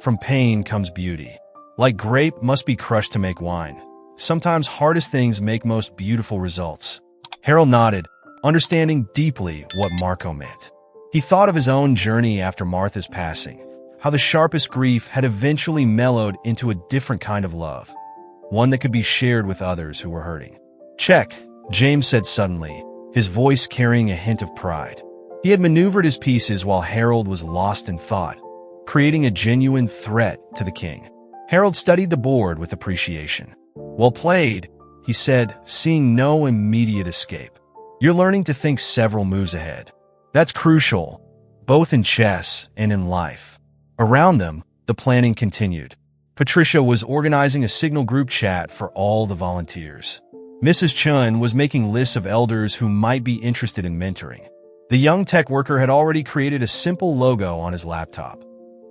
From pain comes beauty. Like grape must be crushed to make wine. Sometimes hardest things make most beautiful results." Harold nodded, understanding deeply what Marco meant. He thought of his own journey after Martha's passing, how the sharpest grief had eventually mellowed into a different kind of love, one that could be shared with others who were hurting. "Check," James said suddenly, his voice carrying a hint of pride. He had maneuvered his pieces while Harold was lost in thought, creating a genuine threat to the king. Harold studied the board with appreciation. "Well played," he said, seeing no immediate escape. "You're learning to think several moves ahead. That's crucial, both in chess and in life." Around them, the planning continued. Patricia was organizing a signal group chat for all the volunteers. Mrs. Chun was making lists of elders who might be interested in mentoring. The young tech worker had already created a simple logo on his laptop,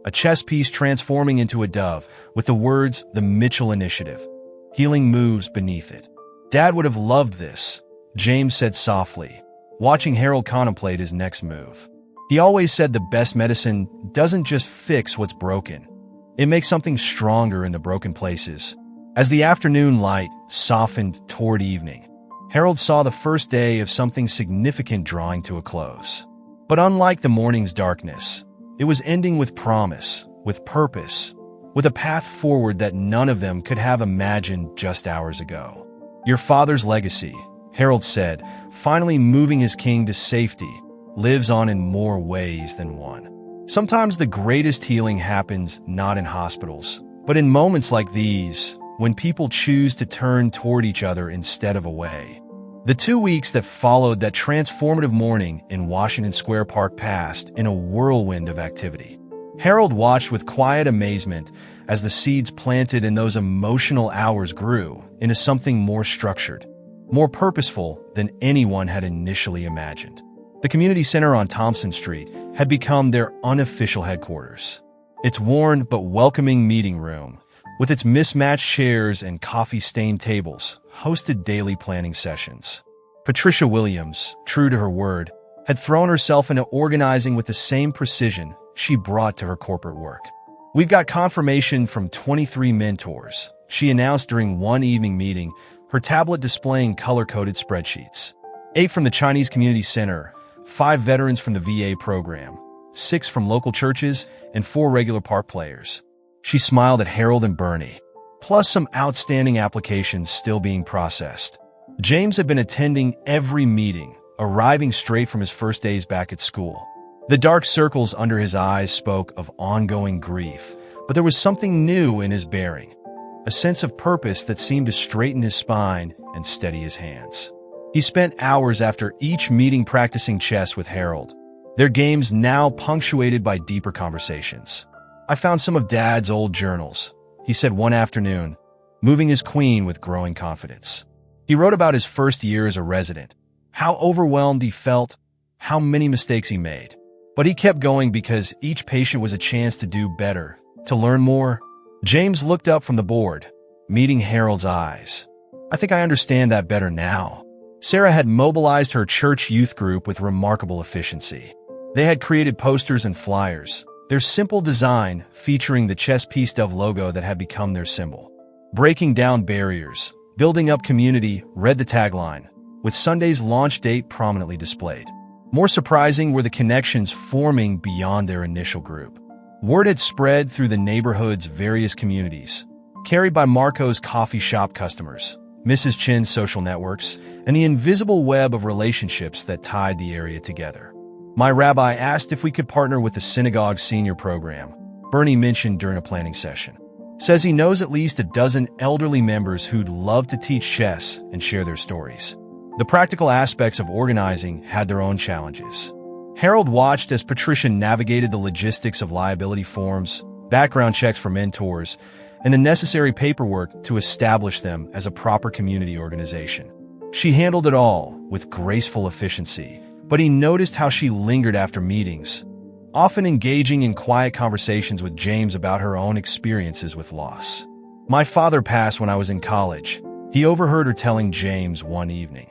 a chess piece transforming into a dove with the words "The Mitchell Initiative," healing moves beneath it. "Dad would have loved this," James said softly, watching Harold contemplate his next move. He always said the best medicine doesn't just fix what's broken. It makes something stronger in the broken places. As the afternoon light softened toward evening, Harold saw the first day of something significant drawing to a close. But unlike the morning's darkness, it was ending with promise, with purpose, with a path forward that none of them could have imagined just hours ago. "Your father's legacy," Harold said, finally moving his king to safety, "lives on in more ways than one. Sometimes the greatest healing happens not in hospitals, but in moments like these, when people choose to turn toward each other instead of away." The 2 weeks that followed that transformative morning in Washington Square Park passed in a whirlwind of activity. Harold watched with quiet amazement as the seeds planted in those emotional hours grew into something more structured, more purposeful than anyone had initially imagined. The community center on Thompson Street had become their unofficial headquarters. Its worn but welcoming meeting room, with its mismatched chairs and coffee-stained tables, hosted daily planning sessions. Patricia Williams, true to her word, had thrown herself into organizing with the same precision she brought to her corporate work. "We've got confirmation from 23 mentors," she announced during one evening meeting, her tablet displaying color-coded spreadsheets. 8 from the Chinese Community Center, 5 veterans from the VA program, 6 from local churches, and 4 regular park players. She smiled at Harold and Bernie, plus some outstanding applications still being processed. James had been attending every meeting, arriving straight from his first days back at school. The dark circles under his eyes spoke of ongoing grief, but there was something new in his bearing, a sense of purpose that seemed to straighten his spine and steady his hands. He spent hours after each meeting practicing chess with Harold, their games now punctuated by deeper conversations. "I found some of Dad's old journals," he said one afternoon, moving his queen with growing confidence. He wrote about his first year as a resident, how overwhelmed he felt, how many mistakes he made. But he kept going because each patient was a chance to do better, to learn more. James looked up from the board, meeting Harold's eyes. "I think I understand that better now." Sarah had mobilized her church youth group with remarkable efficiency. They had created posters and flyers, their simple design featuring the chess piece dove logo that had become their symbol. "Breaking down barriers, building up community," read the tagline, with Sunday's launch date prominently displayed. More surprising were the connections forming beyond their initial group. Word had spread through the neighborhood's various communities, carried by Marco's coffee shop customers, Mrs. Chin's social networks, and the invisible web of relationships that tied the area together. "My rabbi asked if we could partner with the synagogue's senior program," Bernie mentioned during a planning session. "Says he knows at least a dozen elderly members who'd love to teach chess and share their stories." The practical aspects of organizing had their own challenges. Harold watched as Patricia navigated the logistics of liability forms, background checks for mentors, and the necessary paperwork to establish them as a proper community organization. She handled it all with graceful efficiency, but he noticed how she lingered after meetings, often engaging in quiet conversations with James about her own experiences with loss. "My father passed when I was in college," he overheard her telling James one evening.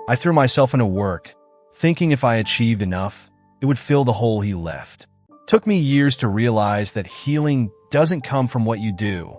"I threw myself into work, thinking if I achieved enough, it would fill the hole he left. Took me years to realize that healing doesn't come from what you do,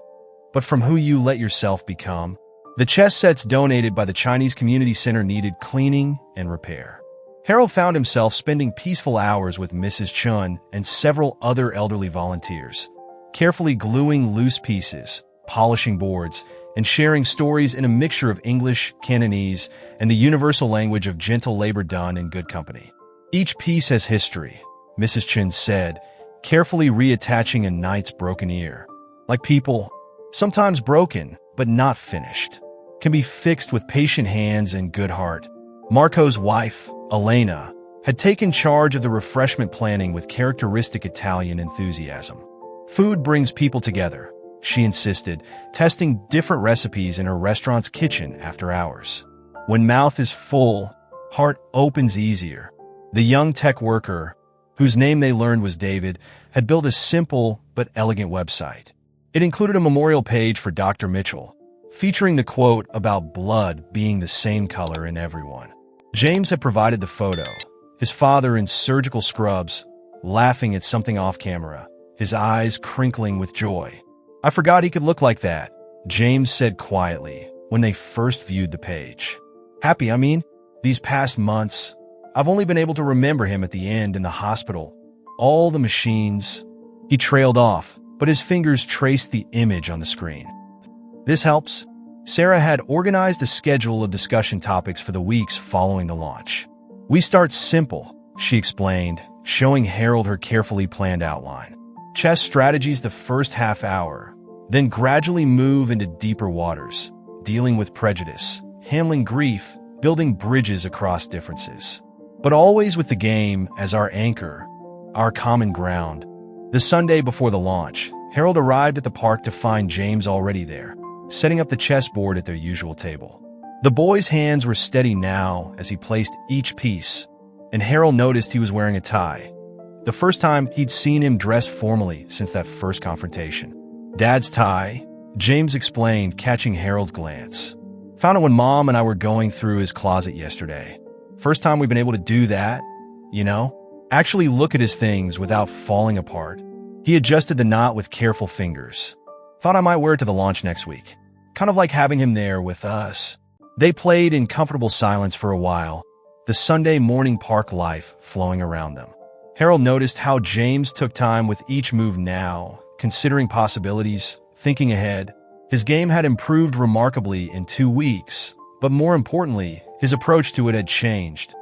but from who you let yourself become." The chess sets donated by the Chinese Community Center needed cleaning and repair. Harold found himself spending peaceful hours with Mrs. Chun and several other elderly volunteers, carefully gluing loose pieces, polishing boards, and sharing stories in a mixture of English, Cantonese, and the universal language of gentle labor done in good company. "Each piece has history," Mrs. Chin said, carefully reattaching a knight's broken ear. "Like people, sometimes broken, but not finished, can be fixed with patient hands and good heart." Marco's wife, Elena, had taken charge of the refreshment planning with characteristic Italian enthusiasm. "Food brings people together," she insisted, testing different recipes in her restaurant's kitchen after hours. "When mouth is full, heart opens easier." The young tech worker, whose name they learned was David, had built a simple but elegant website. It included a memorial page for Dr. Mitchell, featuring the quote about blood being the same color in everyone. James had provided the photo, his father in surgical scrubs, laughing at something off camera, his eyes crinkling with joy. "I forgot he could look like that," James said quietly when they first viewed the page. "Happy, I mean, these past months, I've only been able to remember him at the end in the hospital. All the machines." He trailed off, but his fingers traced the image on the screen. "This helps." Sarah had organized a schedule of discussion topics for the weeks following the launch. "We start simple," she explained, showing Harold her carefully planned outline. "Chess strategies the first half hour, then gradually move into deeper waters, dealing with prejudice, handling grief, building bridges across differences. But always with the game as our anchor, our common ground." The Sunday before the launch, Harold arrived at the park to find James already there, setting up the chessboard at their usual table. The boy's hands were steady now as he placed each piece, and Harold noticed he was wearing a tie. The first time he'd seen him dressed formally since that first confrontation. "Dad's tie," James explained, catching Harold's glance. "Found it when Mom and I were going through his closet yesterday. First time we've been able to do that, you know? Actually look at his things without falling apart." He adjusted the knot with careful fingers. "Thought I might wear it to the launch next week. Kind of like having him there with us." They played in comfortable silence for a while, the Sunday morning park life flowing around them. Harold noticed how James took time with each move now, considering possibilities, thinking ahead. His game had improved remarkably in 2 weeks, but more importantly, his approach to it had changed.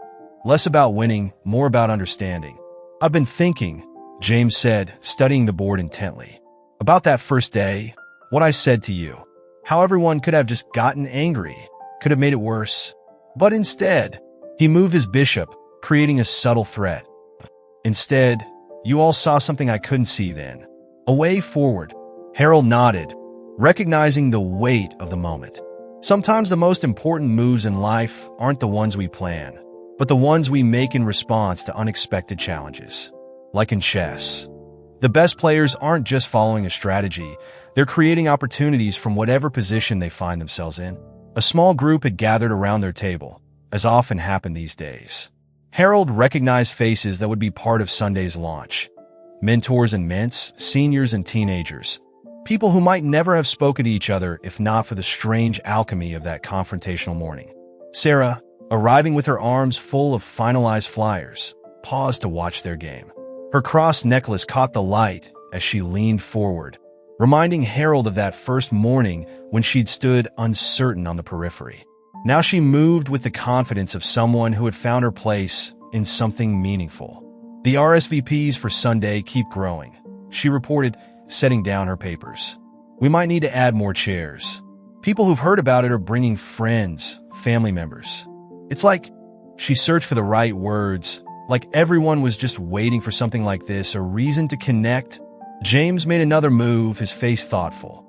Less about winning, more about understanding. I've been thinking, James said, studying the board intently, about that first day, what I said to you. How everyone could have just gotten angry, could have made it worse. But instead, he moved his bishop, creating a subtle threat. Instead, you all saw something I couldn't see then. A way forward. Harold nodded, recognizing the weight of the moment. Sometimes the most important moves in life aren't the ones we plan, but the ones we make in response to unexpected challenges. Like in chess. The best players aren't just following a strategy, they're creating opportunities from whatever position they find themselves in. A small group had gathered around their table, as often happened these days. Harold recognized faces that would be part of Sunday's launch. Mentors and mints, seniors and teenagers. People who might never have spoken to each other if not for the strange alchemy of that confrontational morning. Sarah, arriving with her arms full of finalized flyers, paused to watch their game. Her cross necklace caught the light as she leaned forward, reminding Harold of that first morning when she'd stood uncertain on the periphery. Now she moved with the confidence of someone who had found her place in something meaningful. The RSVPs for Sunday keep growing, she reported, setting down her papers. We might need to add more chairs. People who've heard about it are bringing friends, family members. It's like she searched for the right words, like everyone was just waiting for something like this, a reason to connect. James made another move, his face thoughtful.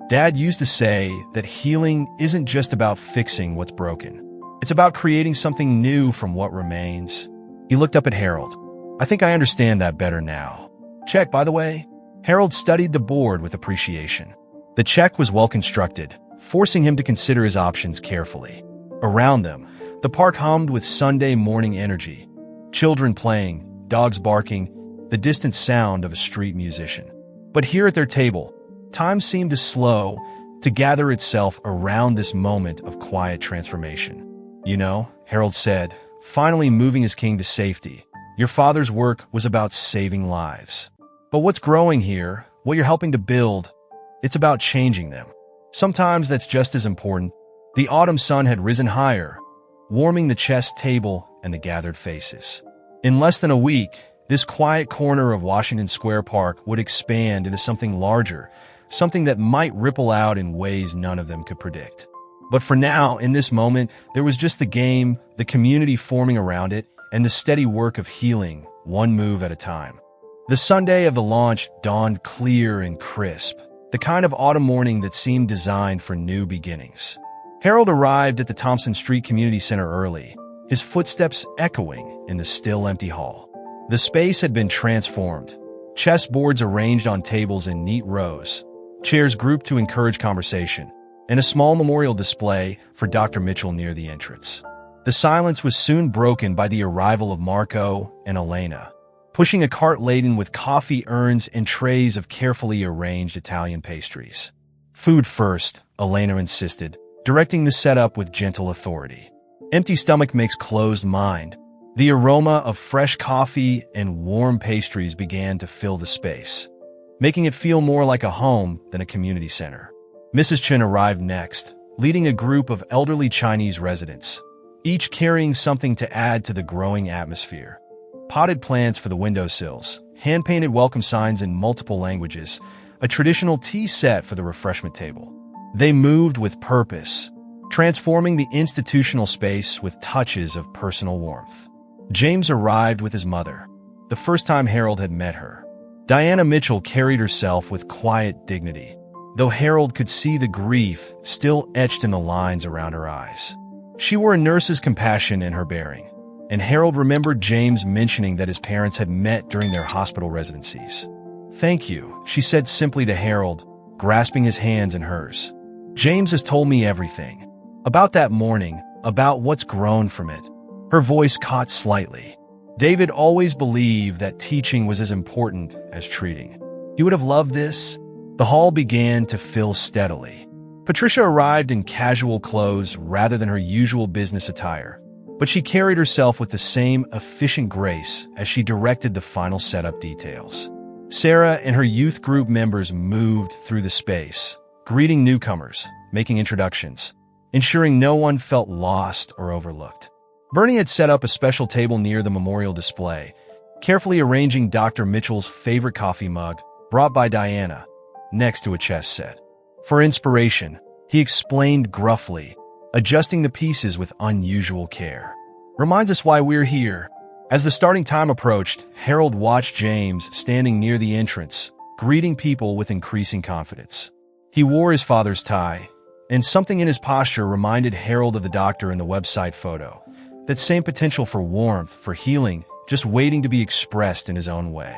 Dad used to say that healing isn't just about fixing what's broken. It's about creating something new from what remains. He looked up at Harold. I think I understand that better now. Check, by the way. Harold studied the board with appreciation. The check was well constructed, forcing him to consider his options carefully. Around them, the park hummed with Sunday morning energy. Children playing, dogs barking, the distant sound of a street musician. But here at their table, time seemed to slow, to gather itself around this moment of quiet transformation. You know, Harold said, finally moving his king to safety, your father's work was about saving lives. But what's growing here, what you're helping to build, it's about changing them. Sometimes that's just as important. The autumn sun had risen higher, warming the chess table and the gathered faces. In less than a week, this quiet corner of Washington Square Park would expand into something larger, something that might ripple out in ways none of them could predict. But for now, in this moment, there was just the game, the community forming around it, and the steady work of healing, one move at a time. The Sunday of the launch dawned clear and crisp, the kind of autumn morning that seemed designed for new beginnings. Harold arrived at the Thompson Street Community Center early, his footsteps echoing in the still empty hall. The space had been transformed, chessboards arranged on tables in neat rows, chairs grouped to encourage conversation, and a small memorial display for Dr. Mitchell near the entrance. The silence was soon broken by the arrival of Marco and Elena, pushing a cart laden with coffee urns and trays of carefully arranged Italian pastries. Food first, Elena insisted, directing the setup with gentle authority. Empty stomach makes closed mind. The aroma of fresh coffee and warm pastries began to fill the space, making it feel more like a home than a community center. Mrs. Chen arrived next, leading a group of elderly Chinese residents, each carrying something to add to the growing atmosphere. Potted plants for the windowsills, hand-painted welcome signs in multiple languages, a traditional tea set for the refreshment table. They moved with purpose, transforming the institutional space with touches of personal warmth. James arrived with his mother, the first time Harold had met her. Diana Mitchell carried herself with quiet dignity, though Harold could see the grief still etched in the lines around her eyes. She wore a nurse's compassion in her bearing, and Harold remembered James mentioning that his parents had met during their hospital residencies. Thank you, she said simply to Harold, grasping his hands in hers. James has told me everything. About that morning, about what's grown from it. Her voice caught slightly. David always believed that teaching was as important as treating. He would have loved this. The hall began to fill steadily. Patricia arrived in casual clothes rather than her usual business attire, but she carried herself with the same efficient grace as she directed the final setup details. Sarah and her youth group members moved through the space, greeting newcomers, making introductions, ensuring no one felt lost or overlooked. Bernie had set up a special table near the memorial display, carefully arranging Dr. Mitchell's favorite coffee mug, brought by Diana, next to a chess set. For inspiration, he explained gruffly, adjusting the pieces with unusual care. "Reminds us why we're here." As the starting time approached, Harold watched James standing near the entrance, greeting people with increasing confidence. He wore his father's tie, and something in his posture reminded Harold of the doctor in the website photo. That same potential for warmth, for healing, just waiting to be expressed in his own way.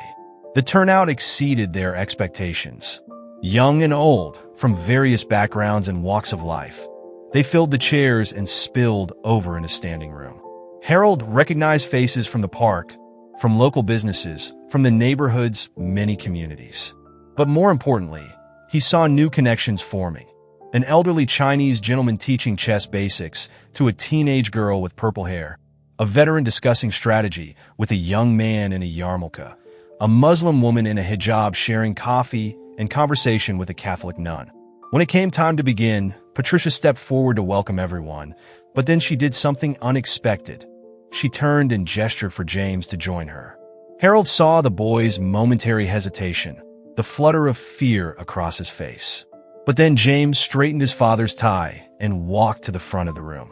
The turnout exceeded their expectations. Young and old, from various backgrounds and walks of life, they filled the chairs and spilled over in a standing room. Harold recognized faces from the park, from local businesses, from the neighborhood's many communities. But more importantly, he saw new connections forming. An elderly Chinese gentleman teaching chess basics to a teenage girl with purple hair, a veteran discussing strategy with a young man in a yarmulke, a Muslim woman in a hijab sharing coffee and conversation with a Catholic nun. When it came time to begin, Patricia stepped forward to welcome everyone, but then she did something unexpected. She turned and gestured for James to join her. Harold saw the boy's momentary hesitation, the flutter of fear across his face. But then James straightened his father's tie and walked to the front of the room.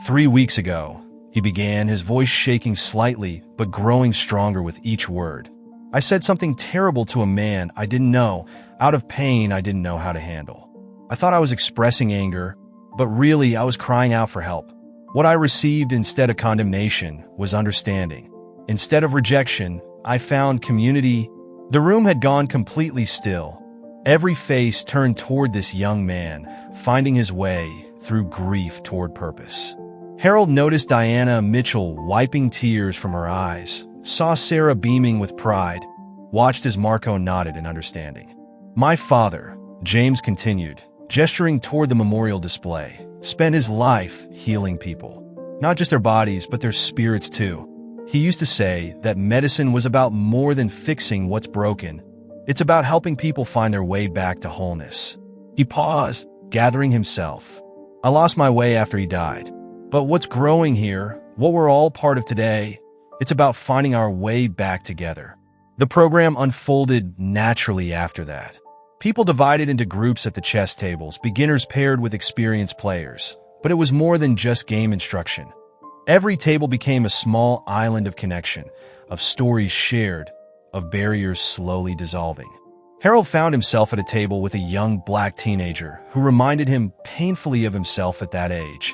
3 weeks ago, he began, his voice shaking slightly but growing stronger with each word. "I said something terrible to a man I didn't know, out of pain I didn't know how to handle. I thought I was expressing anger, but really I was crying out for help. What I received instead of condemnation was understanding. Instead of rejection, I found community." The room had gone completely still. Every face turned toward this young man, finding his way through grief toward purpose. Harold noticed Diana Mitchell wiping tears from her eyes, saw Sarah beaming with pride, watched as Marco nodded in understanding. "My father," James continued, gesturing toward the memorial display, "spent his life healing people. Not just their bodies, but their spirits too. He used to say that medicine was about more than fixing what's broken. It's about helping people find their way back to wholeness." He paused, gathering himself. "I lost my way after he died. But what's growing here, what we're all part of today, it's about finding our way back together." The program unfolded naturally after that. People divided into groups at the chess tables, beginners paired with experienced players. But it was more than just game instruction. Every table became a small island of connection, of stories shared, of barriers slowly dissolving. Harold found himself at a table with a young black teenager who reminded him painfully of himself at that age,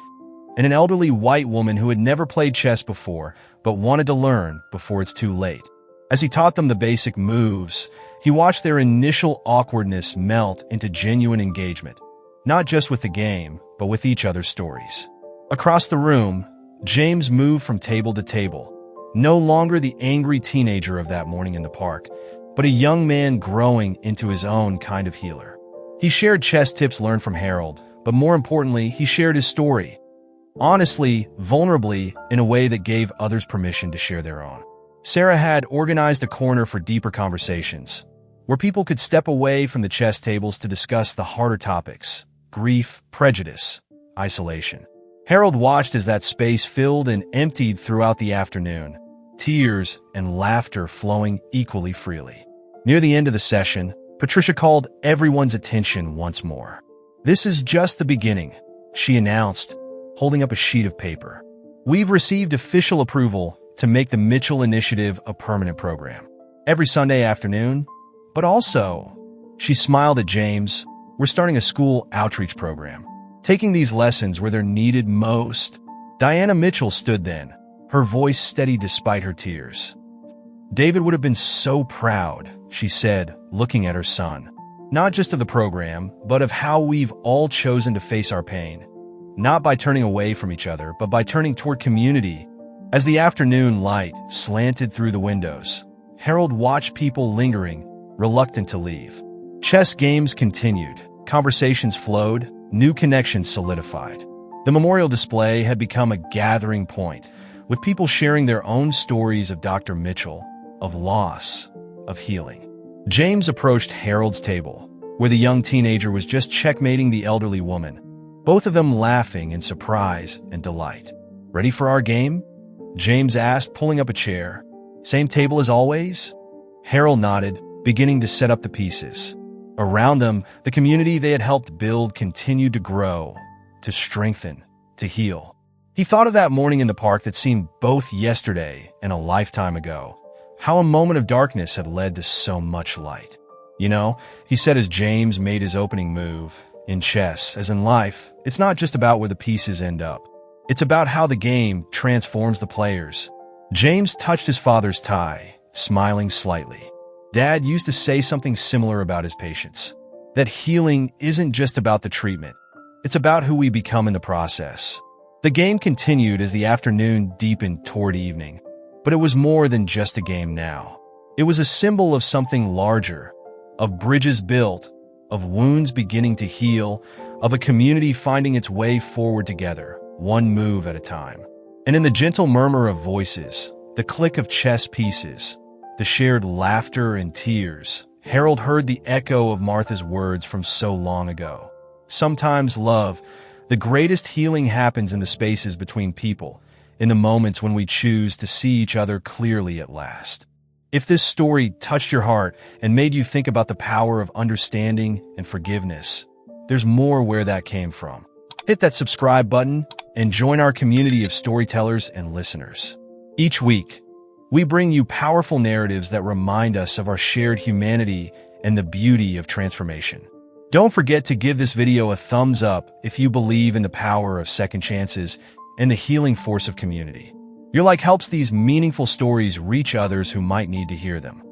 and an elderly white woman who had never played chess before but wanted to learn before it's too late. As he taught them the basic moves, he watched their initial awkwardness melt into genuine engagement, not just with the game, but with each other's stories. Across the room, James moved from table to table, no longer the angry teenager of that morning in the park, but a young man growing into his own kind of healer. He shared chess tips learned from Harold, but more importantly, he shared his story. Honestly, vulnerably, in a way that gave others permission to share their own. Sarah had organized a corner for deeper conversations, where people could step away from the chess tables to discuss the harder topics: grief, prejudice, isolation. Harold watched as that space filled and emptied throughout the afternoon, tears and laughter flowing equally freely. Near the end of the session, Patricia called everyone's attention once more. "This is just the beginning," she announced, holding up a sheet of paper. "We've received official approval to make the Mitchell Initiative a permanent program. Every Sunday afternoon, but also," she smiled at James, "we're starting a school outreach program, taking these lessons where they're needed most." Diana Mitchell stood then, her voice steady despite her tears. "David would have been so proud," she said, looking at her son. "Not just of the program, but of how we've all chosen to face our pain. Not by turning away from each other, but by turning toward community." As the afternoon light slanted through the windows, Harold watched people lingering, reluctant to leave. Chess games continued, conversations flowed, new connections solidified. The memorial display had become a gathering point, with people sharing their own stories of Dr. Mitchell, of loss, of healing. James approached Harold's table, where the young teenager was just checkmating the elderly woman, both of them laughing in surprise and delight. "Ready for our game?" James asked, pulling up a chair. Same table as always? Harold nodded, beginning to set up the pieces. Around them, the community they had helped build continued to grow, to strengthen, to heal. He thought of that morning in the park that seemed both yesterday and a lifetime ago. How a moment of darkness had led to so much light. You know, he said as James made his opening move, in chess, as in life, it's not just about where the pieces end up. It's about how the game transforms the players. James touched his father's tie, smiling slightly. Dad used to say something similar about his patients. That healing isn't just about the treatment. It's about who we become in the process. The game continued as the afternoon deepened toward evening. But it was more than just a game now. It was a symbol of something larger, of bridges built, of wounds beginning to heal, of a community finding its way forward together, one move at a time. And in the gentle murmur of voices, the click of chess pieces, the shared laughter and tears, Harold heard the echo of Martha's words from so long ago. Sometimes, love, the greatest healing happens in the spaces between people, in the moments when we choose to see each other clearly at last. If this story touched your heart and made you think about the power of understanding and forgiveness, there's more where that came from. Hit that subscribe button and join our community of storytellers and listeners. Each week, we bring you powerful narratives that remind us of our shared humanity and the beauty of transformation. Don't forget to give this video a thumbs up if you believe in the power of second chances and the healing force of community. Your like helps these meaningful stories reach others who might need to hear them.